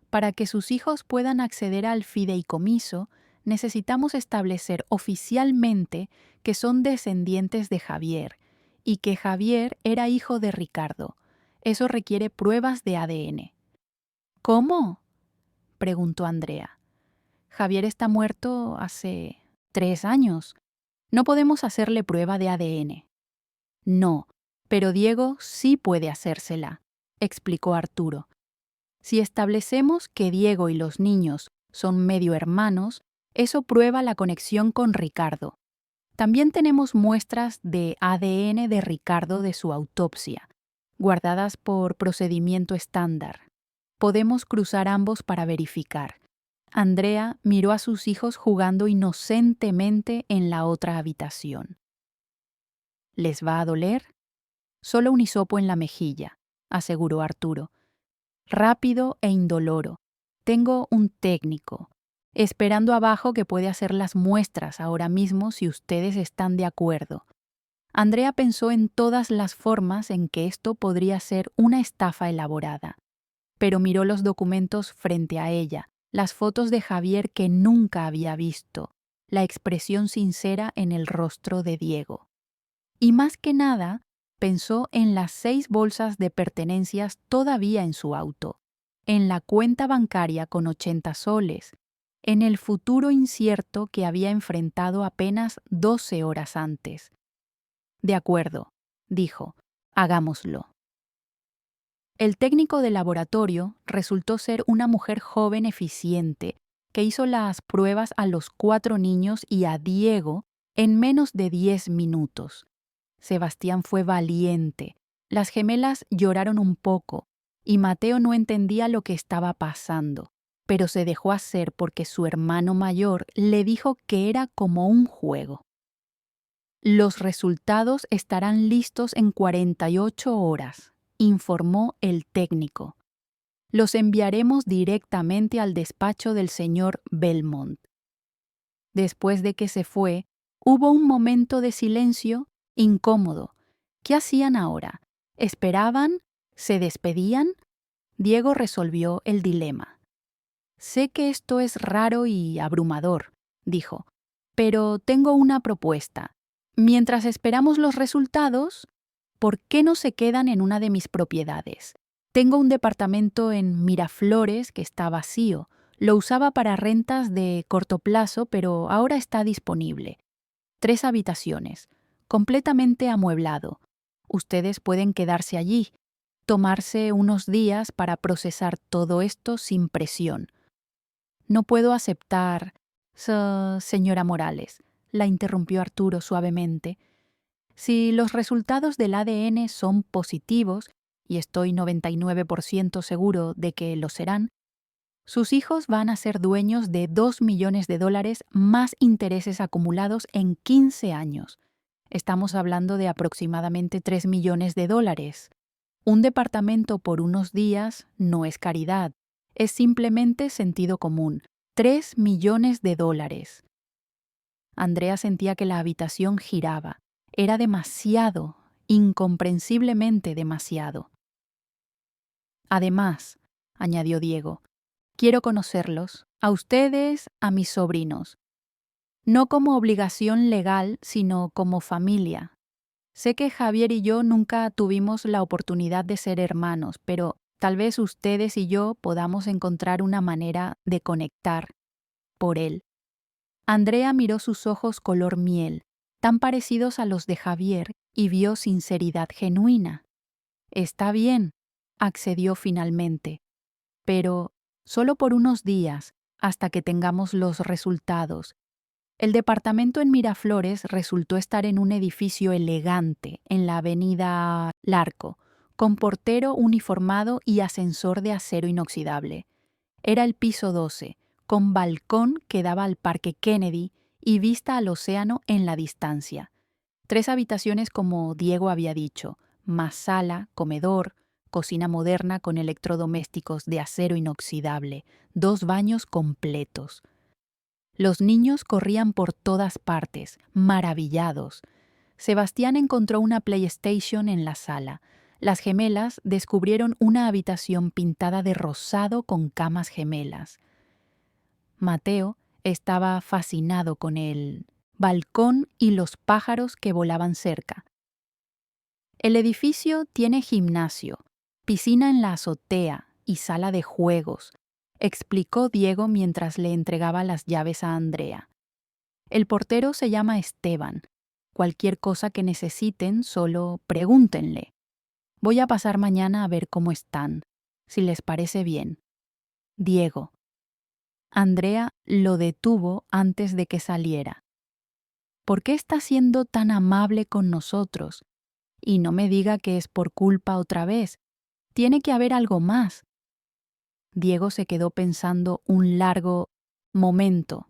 Para que sus hijos puedan acceder al fideicomiso, necesitamos establecer oficialmente que son descendientes de Javier y que Javier era hijo de Ricardo. Eso requiere pruebas de ADN. ¿Cómo?, preguntó Andrea. Javier está muerto hace 3 años. No podemos hacerle prueba de ADN. No, pero Diego sí puede hacérsela, explicó Arturo. Si establecemos que Diego y los niños son medio hermanos, eso prueba la conexión con Ricardo. También tenemos muestras de ADN de Ricardo de su autopsia, guardadas por procedimiento estándar. Podemos cruzar ambos para verificar. Andrea miró a sus hijos jugando inocentemente en la otra habitación. ¿Les va a doler? Solo un hisopo en la mejilla, aseguró Arturo. Rápido e indoloro. Tengo un técnico, esperando abajo que puede hacer las muestras ahora mismo si ustedes están de acuerdo. Andrea pensó en todas las formas en que esto podría ser una estafa elaborada, pero miró los documentos frente a ella, las fotos de Javier que nunca había visto, la expresión sincera en el rostro de Diego. Y más que nada, pensó en las 6 bolsas de pertenencias todavía en su auto, en la cuenta bancaria con 80 soles, en el futuro incierto que había enfrentado apenas 12 horas antes. De acuerdo, dijo, hagámoslo. El técnico de laboratorio resultó ser una mujer joven eficiente que hizo las pruebas a los 4 niños y a Diego en menos de 10 minutos. Sebastián fue valiente. Las gemelas lloraron un poco y Mateo no entendía lo que estaba pasando, pero se dejó hacer porque su hermano mayor le dijo que era como un juego. Los resultados estarán listos en 48 horas, informó el técnico. Los enviaremos directamente al despacho del señor Belmont. Después de que se fue, hubo un momento de silencio incómodo. ¿Qué hacían ahora? ¿Esperaban ¿Se despedían? Diego resolvió el dilema. Sé que esto es raro y abrumador, dijo, pero tengo una propuesta. Mientras esperamos los resultados, ¿por qué no se quedan en una de mis propiedades? Tengo un departamento en Miraflores que está vacío. Lo usaba para rentas de corto plazo, pero ahora está disponible. 3 habitaciones, completamente amueblado. Ustedes pueden quedarse allí, tomarse unos días para procesar todo esto sin presión. No puedo aceptar, señora Morales, la interrumpió Arturo suavemente. Si los resultados del ADN son positivos, y estoy 99% seguro de que lo serán, sus hijos van a ser dueños de $2 millones más intereses acumulados en 15 años. Estamos hablando de aproximadamente $3 millones. Un departamento por unos días no es caridad, es simplemente sentido común. $3 millones. Andrea sentía que la habitación giraba. Era demasiado, incomprensiblemente demasiado. Además, añadió Diego, quiero conocerlos, a ustedes, a mis sobrinos. No como obligación legal, sino como familia. Sé que Javier y yo nunca tuvimos la oportunidad de ser hermanos, pero tal vez ustedes y yo podamos encontrar una manera de conectar por él. Andrea miró sus ojos color miel, tan parecidos a los de Javier, y vio sinceridad genuina. Está bien, accedió finalmente, pero solo por unos días, hasta que tengamos los resultados. El departamento en Miraflores resultó estar en un edificio elegante en la avenida Larco, con portero uniformado y ascensor de acero inoxidable. Era el piso 12, con balcón que daba al Parque Kennedy y vista al océano en la distancia. 3 habitaciones como Diego había dicho, más sala, comedor, cocina moderna con electrodomésticos de acero inoxidable, 2 baños completos. Los niños corrían por todas partes, maravillados. Sebastián encontró una PlayStation en la sala. Las gemelas descubrieron una habitación pintada de rosado con camas gemelas. Mateo estaba fascinado con el balcón y los pájaros que volaban cerca. El edificio tiene gimnasio, piscina en la azotea y sala de juegos, explicó Diego mientras le entregaba las llaves a Andrea. El portero se llama Esteban. Cualquier cosa que necesiten, solo pregúntenle. Voy a pasar mañana a ver cómo están, si les parece bien. Diego. Andrea lo detuvo antes de que saliera. ¿Por qué está siendo tan amable con nosotros? Y no me diga que es por culpa otra vez. Tiene que haber algo más. Diego se quedó pensando un largo momento.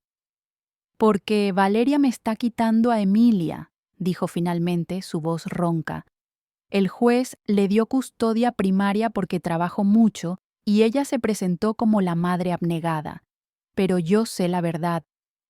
Porque Valeria me está quitando a Emilia, dijo finalmente, su voz ronca. El juez le dio custodia primaria porque trabajó mucho y ella se presentó como la madre abnegada. Pero yo sé la verdad.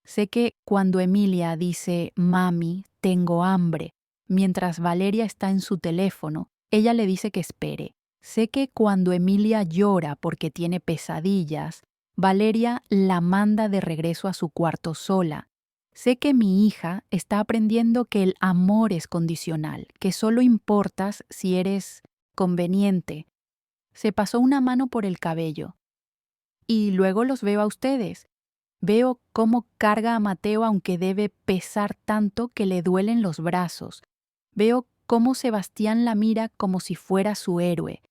Sé que cuando Emilia dice «Mami, tengo hambre», mientras Valeria está en su teléfono, ella le dice que espere. Sé que cuando Emilia llora porque tiene pesadillas, Valeria la manda de regreso a su cuarto sola. Sé que mi hija está aprendiendo que el amor es condicional, que solo importas si eres conveniente. Se pasó una mano por el cabello. Y luego los veo a ustedes. Veo cómo carga a Mateo aunque debe pesar tanto que le duelen los brazos. Veo cómo Sebastián la mira como si fuera su héroe.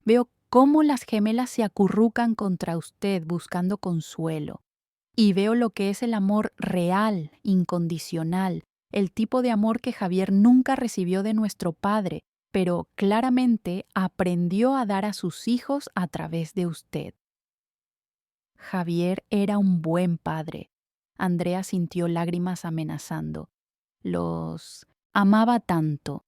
Veo cómo las gemelas se acurrucan contra usted buscando consuelo. Y veo lo que es el amor real, incondicional, el tipo de amor que Javier nunca recibió de nuestro padre, pero claramente aprendió a dar a sus hijos a través de usted. Javier era un buen padre. Andrea sintió lágrimas amenazando. Los amaba tanto.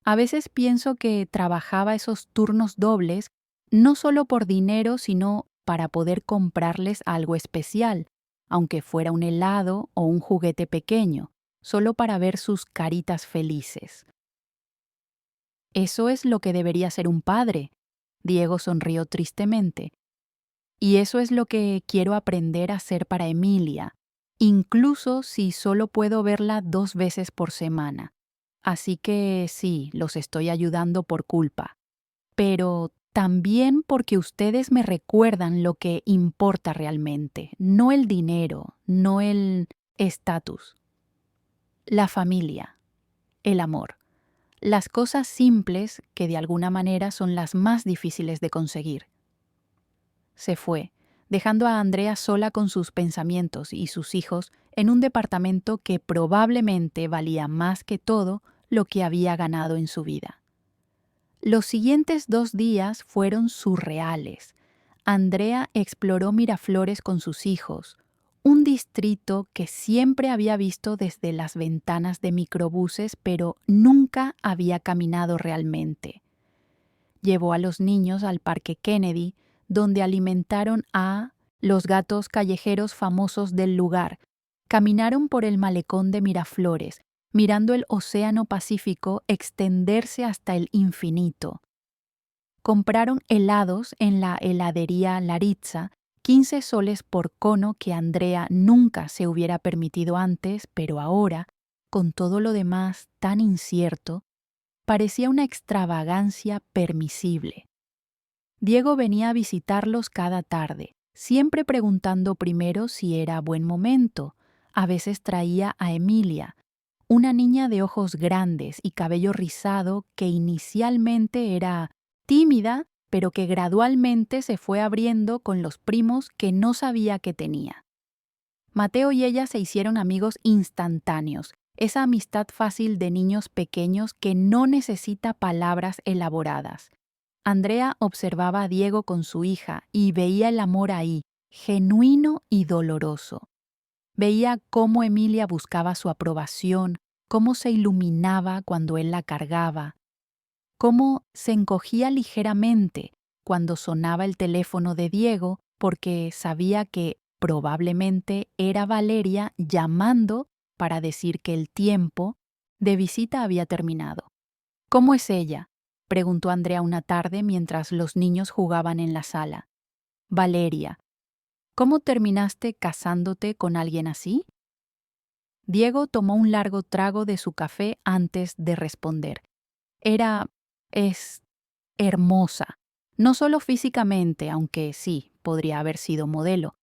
A veces pienso que trabajaba esos turnos dobles no solo por dinero, sino para poder comprarles algo especial, aunque fuera un helado o un juguete pequeño, solo para ver sus caritas felices. Eso es lo que debería ser un padre, Diego sonrió tristemente. Y eso es lo que quiero aprender a hacer para Emilia, incluso si solo puedo verla 2 veces por semana. Así que sí, los estoy ayudando por culpa. Pero también porque ustedes me recuerdan lo que importa realmente, no el dinero, no el estatus. La familia, el amor, las cosas simples que de alguna manera son las más difíciles de conseguir. Se fue, dejando a Andrea sola con sus pensamientos y sus hijos en un departamento que probablemente valía más que todo lo que había ganado en su vida. Los siguientes 2 días fueron surreales. Andrea exploró Miraflores con sus hijos, un distrito que siempre había visto desde las ventanas de microbuses, pero nunca había caminado realmente. Llevó a los niños al Parque Kennedy, donde alimentaron a los gatos callejeros famosos del lugar. Caminaron por el malecón de Miraflores, mirando el Océano Pacífico extenderse hasta el infinito. Compraron helados en la heladería Laritza, 15 soles por cono que Andrea nunca se hubiera permitido antes, pero ahora, con todo lo demás tan incierto, parecía una extravagancia permisible. Diego venía a visitarlos cada tarde, siempre preguntando primero si era buen momento. A veces traía a Emilia, una niña de ojos grandes y cabello rizado que inicialmente era tímida, pero que gradualmente se fue abriendo con los primos que no sabía que tenía. Mateo y ella se hicieron amigos instantáneos, esa amistad fácil de niños pequeños que no necesita palabras elaboradas. Andrea observaba a Diego con su hija y veía el amor ahí, genuino y doloroso. Veía cómo Emilia buscaba su aprobación, cómo se iluminaba cuando él la cargaba, cómo se encogía ligeramente cuando sonaba el teléfono de Diego porque sabía que probablemente era Valeria llamando para decir que el tiempo de visita había terminado. ¿Cómo es ella?, preguntó Andrea una tarde mientras los niños jugaban en la sala. Valeria. ¿Cómo terminaste casándote con alguien así? Diego tomó un largo trago de su café antes de responder. Es hermosa, no solo físicamente, aunque sí, podría haber sido modelo,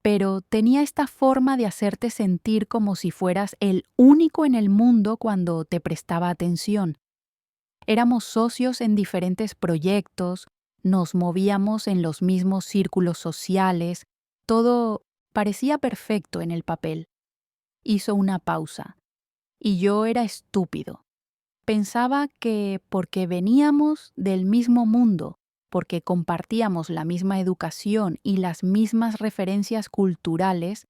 pero tenía esta forma de hacerte sentir como si fueras el único en el mundo cuando te prestaba atención. Éramos socios en diferentes proyectos, nos movíamos en los mismos círculos sociales, todo parecía perfecto en el papel. Hizo una pausa. Y yo era estúpido. Pensaba que porque veníamos del mismo mundo, porque compartíamos la misma educación y las mismas referencias culturales,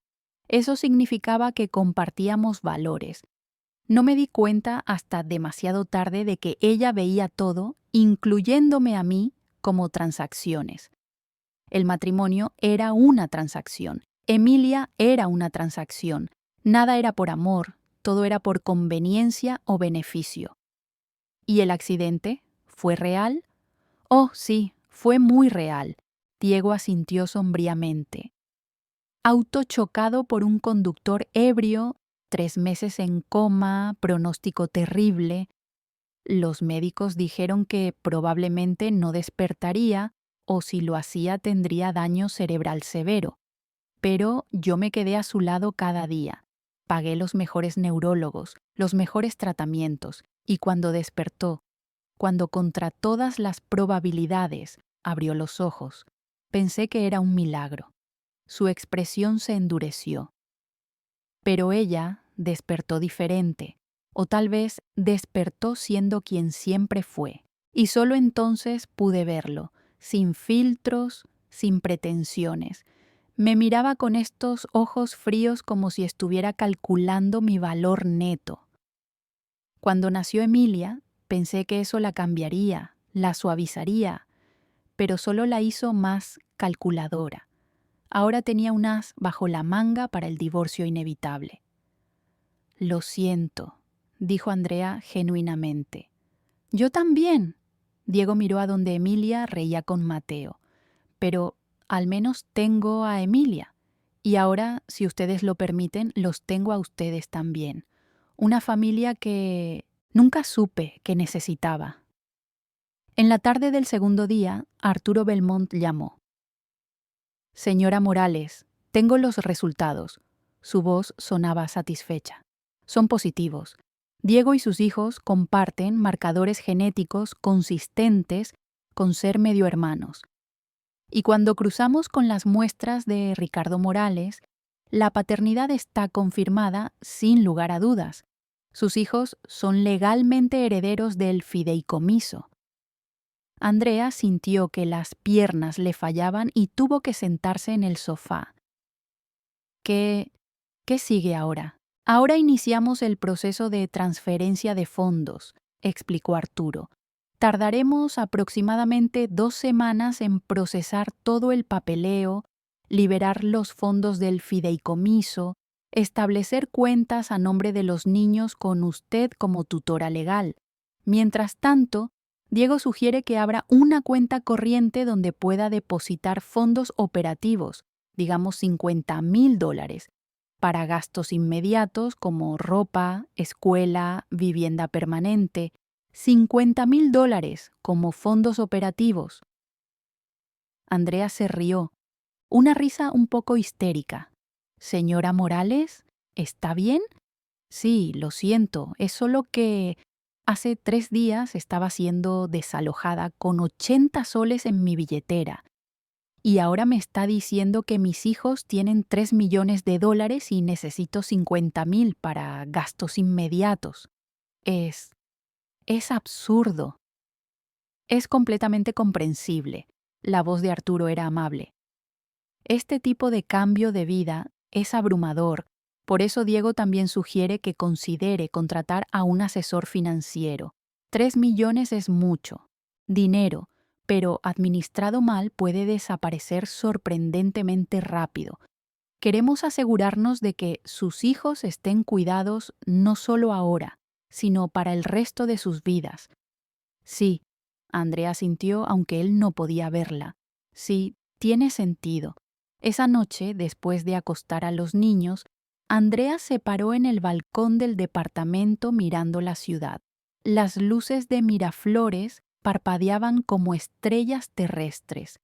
eso significaba que compartíamos valores. No me di cuenta hasta demasiado tarde de que ella veía todo, incluyéndome a mí, como transacciones. El matrimonio era una transacción. Emilia era una transacción. Nada era por amor, todo era por conveniencia o beneficio. ¿Y el accidente? ¿Fue real? Oh, sí, fue muy real. Diego asintió sombríamente. Auto chocado por un conductor ebrio, 3 meses en coma, pronóstico terrible. Los médicos dijeron que probablemente no despertaría o si lo hacía tendría daño cerebral severo. Pero yo me quedé a su lado cada día. Pagué los mejores neurólogos, los mejores tratamientos, y cuando despertó, cuando contra todas las probabilidades abrió los ojos, pensé que era un milagro. Su expresión se endureció. Pero ella despertó diferente, o tal vez despertó siendo quien siempre fue, y solo entonces pude verlo, sin filtros, sin pretensiones. Me miraba con estos ojos fríos como si estuviera calculando mi valor neto. Cuando nació Emilia, pensé que eso la cambiaría, la suavizaría, pero solo la hizo más calculadora. Ahora tenía un as bajo la manga para el divorcio inevitable. Lo siento, dijo Andrea genuinamente. Yo también, Diego miró a donde Emilia reía con Mateo. Pero al menos tengo a Emilia. Y ahora, si ustedes lo permiten, los tengo a ustedes también. Una familia que nunca supe que necesitaba. En la tarde del segundo día, Arturo Belmont llamó. Señora Morales, tengo los resultados. Su voz sonaba satisfecha. Son positivos. Diego y sus hijos comparten marcadores genéticos consistentes con ser medio hermanos. Y cuando cruzamos con las muestras de Ricardo Morales, la paternidad está confirmada sin lugar a dudas. Sus hijos son legalmente herederos del fideicomiso. Andrea sintió que las piernas le fallaban y tuvo que sentarse en el sofá. ¿Qué sigue ahora? Ahora iniciamos el proceso de transferencia de fondos, explicó Arturo. Tardaremos aproximadamente 2 semanas en procesar todo el papeleo, liberar los fondos del fideicomiso, establecer cuentas a nombre de los niños con usted como tutora legal. Mientras tanto, Diego sugiere que abra una cuenta corriente donde pueda depositar fondos operativos, digamos $50,000, para gastos inmediatos como ropa, escuela, vivienda permanente, $50,000 como fondos operativos. Andrea se rió, una risa un poco histérica. Señora Morales, ¿está bien? Sí, lo siento, es solo que hace 3 días estaba siendo desalojada con 80 soles en mi billetera. Y ahora me está diciendo que mis hijos tienen $3 millones y necesito 50,000 para gastos inmediatos. Es absurdo. Es completamente comprensible. La voz de Arturo era amable. Este tipo de cambio de vida es abrumador. Por eso Diego también sugiere que considere contratar a un asesor financiero. 3 millones es mucho. Dinero, pero administrado mal puede desaparecer sorprendentemente rápido. Queremos asegurarnos de que sus hijos estén cuidados no solo ahora, sino para el resto de sus vidas. Sí, Andrea sintió aunque él no podía verla. Sí, tiene sentido. Esa noche, después de acostar a los niños, Andrea se paró en el balcón del departamento mirando la ciudad. Las luces de Miraflores parpadeaban como estrellas terrestres.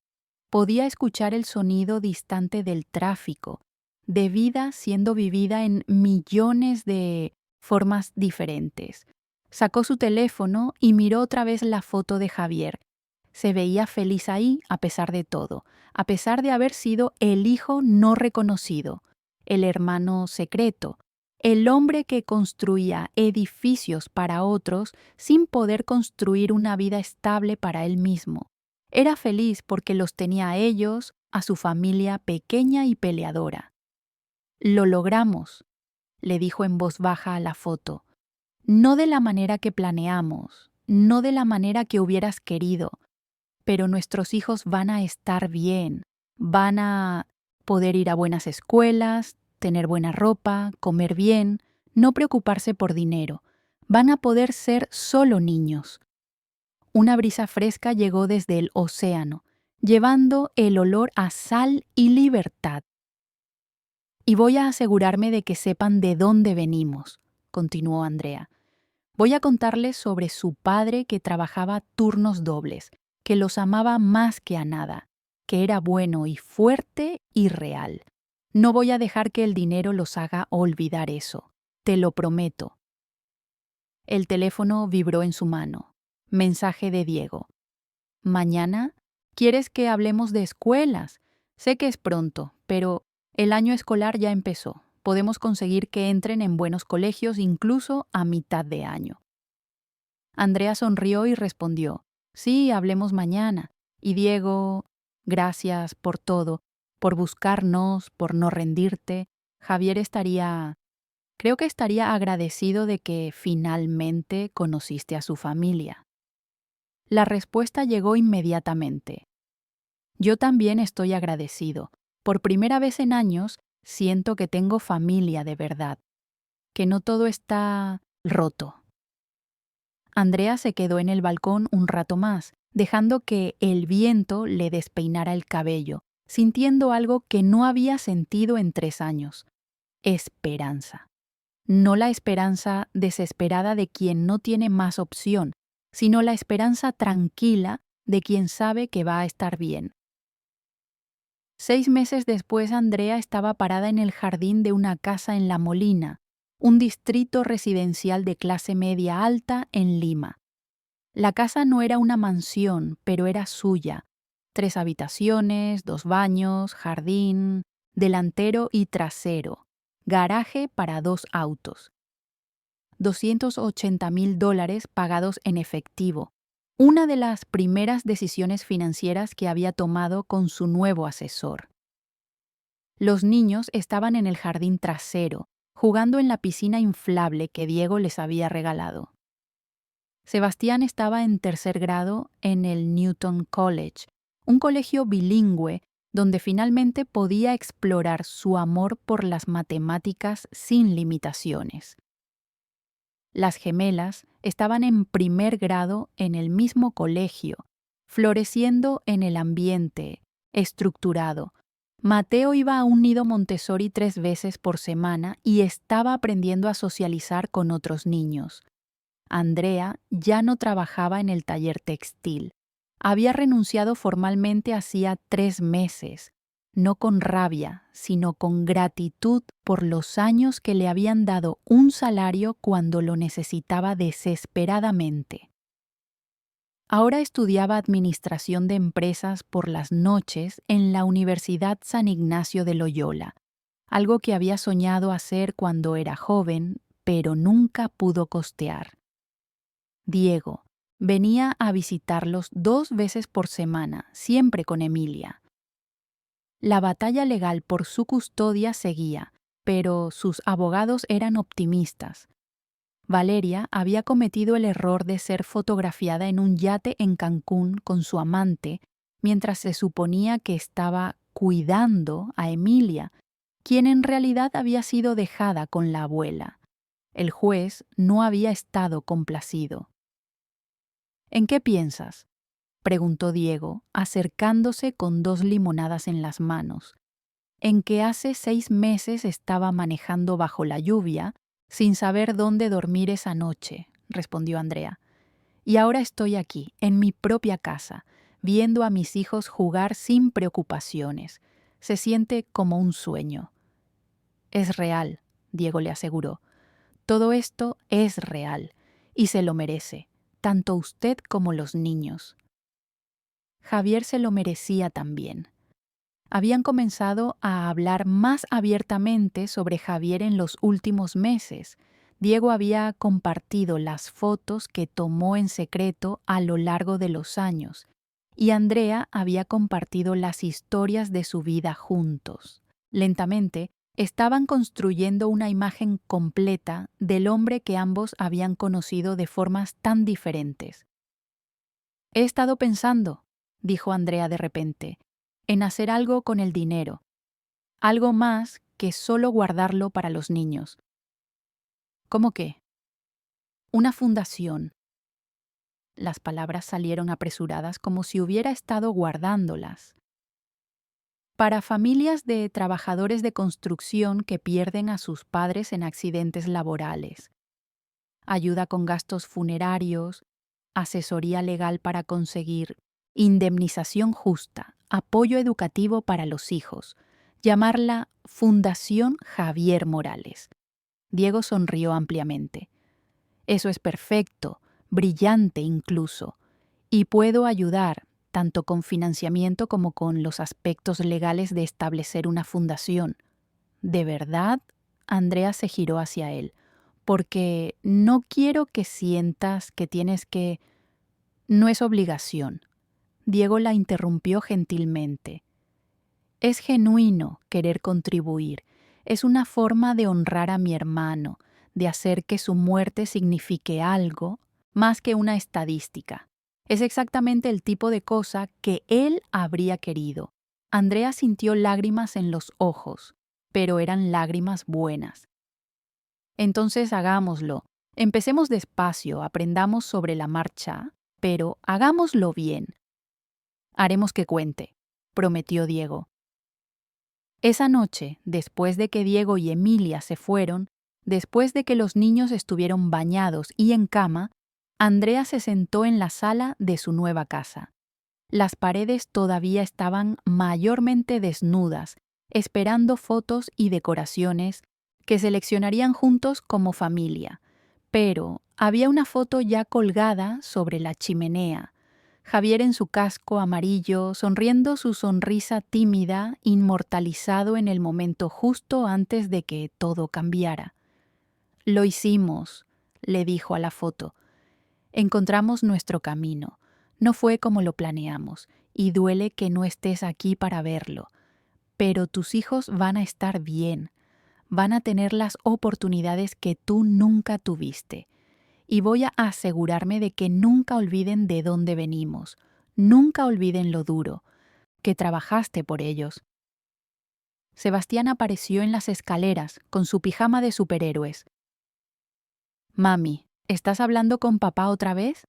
Podía escuchar el sonido distante del tráfico, de vida siendo vivida en millones de formas diferentes. Sacó su teléfono y miró otra vez la foto de Javier. Se veía feliz ahí a pesar de todo, a pesar de haber sido el hijo no reconocido, el hermano secreto, el hombre que construía edificios para otros sin poder construir una vida estable para él mismo. Era feliz porque los tenía a ellos, a su familia pequeña y peleadora. Lo logramos, le dijo en voz baja a la foto. No de la manera que planeamos, no de la manera que hubieras querido, pero nuestros hijos van a estar bien, van a poder ir a buenas escuelas, tener buena ropa, comer bien, no preocuparse por dinero, van a poder ser solo niños. Una brisa fresca llegó desde el océano, llevando el olor a sal y libertad. Y voy a asegurarme de que sepan de dónde venimos, continuó Andrea. Voy a contarles sobre su padre que trabajaba turnos dobles, que los amaba más que a nada, que era bueno y fuerte y real. No voy a dejar que el dinero los haga olvidar eso, te lo prometo. El teléfono vibró en su mano. Mensaje de Diego. Mañana, ¿quieres que hablemos de escuelas? Sé que es pronto, pero el año escolar ya empezó. Podemos conseguir que entren en buenos colegios incluso a mitad de año. Andrea sonrió y respondió, sí, hablemos mañana. Y Diego, gracias por todo, por buscarnos, por no rendirte. Javier creo que estaría agradecido de que finalmente conociste a su familia. La respuesta llegó inmediatamente. Yo también estoy agradecido. Por primera vez en años, siento que tengo familia de verdad, que no todo está roto. Andrea se quedó en el balcón un rato más, dejando que el viento le despeinara el cabello, sintiendo algo que no había sentido en 3 años: esperanza. No la esperanza desesperada de quien no tiene más opción, sino la esperanza tranquila de quien sabe que va a estar bien. 6 meses después, Andrea estaba parada en el jardín de una casa en La Molina, un distrito residencial de clase media alta en Lima. La casa no era una mansión, pero era suya: 3 habitaciones, 2 baños, jardín, delantero y trasero, garaje para 2 autos. $280,000 pagados en efectivo, una de las primeras decisiones financieras que había tomado con su nuevo asesor. Los niños estaban en el jardín trasero, jugando en la piscina inflable que Diego les había regalado. Sebastián estaba en 3er grado en el Newton College, un colegio bilingüe donde finalmente podía explorar su amor por las matemáticas sin limitaciones. Las gemelas estaban en 1er grado en el mismo colegio, floreciendo en el ambiente estructurado. Mateo iba a un nido Montessori 3 veces por semana y estaba aprendiendo a socializar con otros niños. Andrea ya no trabajaba en el taller textil. Había renunciado formalmente hacía 3 meses, no con rabia, sino con gratitud por los años que le habían dado un salario cuando lo necesitaba desesperadamente. Ahora estudiaba administración de empresas por las noches en la Universidad San Ignacio de Loyola, algo que había soñado hacer cuando era joven, pero nunca pudo costear. Diego venía a visitarlos 2 veces por semana, siempre con Emilia. La batalla legal por su custodia seguía, pero sus abogados eran optimistas. Valeria había cometido el error de ser fotografiada en un yate en Cancún con su amante, mientras se suponía que estaba cuidando a Emilia, quien en realidad había sido dejada con la abuela. El juez no había estado complacido. ¿En qué piensas?, preguntó Diego, acercándose con 2 limonadas en las manos. En que hace 6 meses estaba manejando bajo la lluvia, sin saber dónde dormir esa noche, respondió Andrea. Y ahora estoy aquí, en mi propia casa, viendo a mis hijos jugar sin preocupaciones. Se siente como un sueño. Es real, Diego le aseguró. Todo esto es real, y se lo merece, tanto usted como los niños. Javier se lo merecía también. Habían comenzado a hablar más abiertamente sobre Javier en los últimos meses. Diego había compartido las fotos que tomó en secreto a lo largo de los años, y Andrea había compartido las historias de su vida juntos. Lentamente, estaban construyendo una imagen completa del hombre que ambos habían conocido de formas tan diferentes. He estado pensando, dijo Andrea de repente, en hacer algo con el dinero, algo más que solo guardarlo para los niños. ¿Cómo qué? Una fundación. Las palabras salieron apresuradas como si hubiera estado guardándolas. Para familias de trabajadores de construcción que pierden a sus padres en accidentes laborales. Ayuda con gastos funerarios, asesoría legal para conseguir indemnización justa, apoyo educativo para los hijos. Llamarla Fundación Javier Morales. Diego sonrió ampliamente. Eso es perfecto, brillante incluso, y puedo ayudar tanto con financiamiento como con los aspectos legales de establecer una fundación. ¿De verdad? Andrea se giró hacia él. Porque no quiero que sientas que tienes que... No es obligación. Diego la interrumpió gentilmente. Es genuino querer contribuir. Es una forma de honrar a mi hermano, de hacer que su muerte signifique algo más que una estadística. Es exactamente el tipo de cosa que él habría querido. Andrea sintió lágrimas en los ojos, pero eran lágrimas buenas. Entonces hagámoslo, Empecemos despacio, aprendamos sobre la marcha, pero hagámoslo bien. Haremos que cuente, prometió Diego. Esa noche, después de que Diego y Emilia se fueron, después de que los niños estuvieron bañados y en cama, Andrea se sentó en la sala de su nueva casa. Las paredes todavía estaban mayormente desnudas, esperando fotos y decoraciones que seleccionarían juntos como familia. Pero había una foto ya colgada sobre la chimenea. Javier en su casco amarillo, sonriendo su sonrisa tímida, inmortalizado en el momento justo antes de que todo cambiara. Lo hicimos, le dijo a la foto. Encontramos nuestro camino. No fue como lo planeamos, y duele que no estés aquí para verlo. Pero tus hijos van a estar bien. Van a tener las oportunidades que tú nunca tuviste. Y voy a asegurarme de que nunca olviden de dónde venimos, nunca olviden lo duro, que trabajaste por ellos. Sebastián apareció en las escaleras con su pijama de superhéroes. Mami, ¿estás hablando con papá otra vez?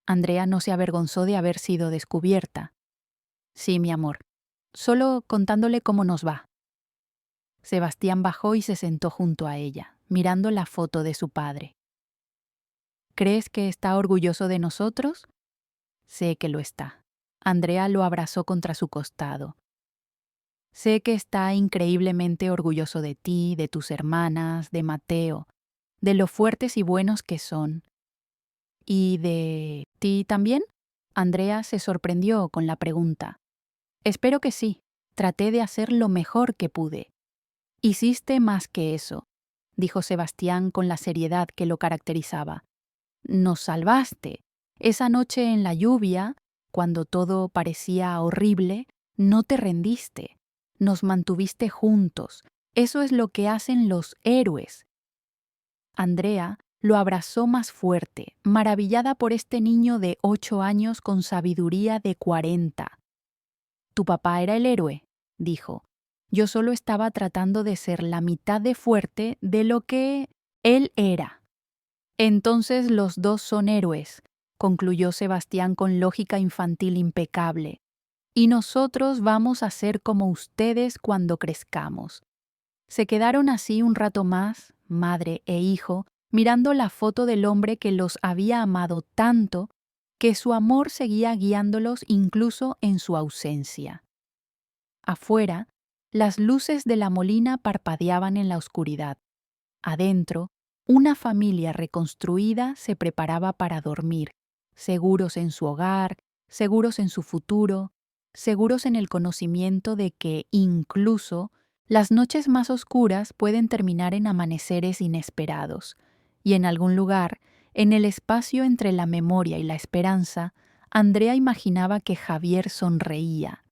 Andrea no se avergonzó de haber sido descubierta. Sí, mi amor, solo contándole cómo nos va. Sebastián bajó y se sentó junto a ella, mirando la foto de su padre. ¿Crees que está orgulloso de nosotros? Sé que lo está. Andrea lo abrazó contra su costado. Sé que está increíblemente orgulloso de ti, de tus hermanas, de Mateo, de lo fuertes y buenos que son. ¿Y de ti también? Andrea se sorprendió con la pregunta. Espero que sí. Traté de hacer lo mejor que pude. Hiciste más que eso, dijo Sebastián con la seriedad que lo caracterizaba. Nos salvaste. Esa noche en la lluvia, cuando todo parecía horrible, no te rendiste. Nos mantuviste juntos. Eso es lo que hacen los héroes. Andrea lo abrazó más fuerte, maravillada por este niño de 8 años con sabiduría de 40. Tu papá era el héroe, dijo. Yo solo estaba tratando de ser la mitad de fuerte de lo que él era. Entonces los dos son héroes, concluyó Sebastián con lógica infantil impecable. Y nosotros vamos a ser como ustedes cuando crezcamos. Se quedaron así un rato más, madre e hijo, mirando la foto del hombre que los había amado tanto que su amor seguía guiándolos incluso en su ausencia. Afuera, las luces de la molina parpadeaban en la oscuridad. Adentro, una familia reconstruida se preparaba para dormir, seguros en su hogar, seguros en su futuro, seguros en el conocimiento de que, incluso, las noches más oscuras pueden terminar en amaneceres inesperados, y en algún lugar, en el espacio entre la memoria y la esperanza, Andrea imaginaba que Javier sonreía,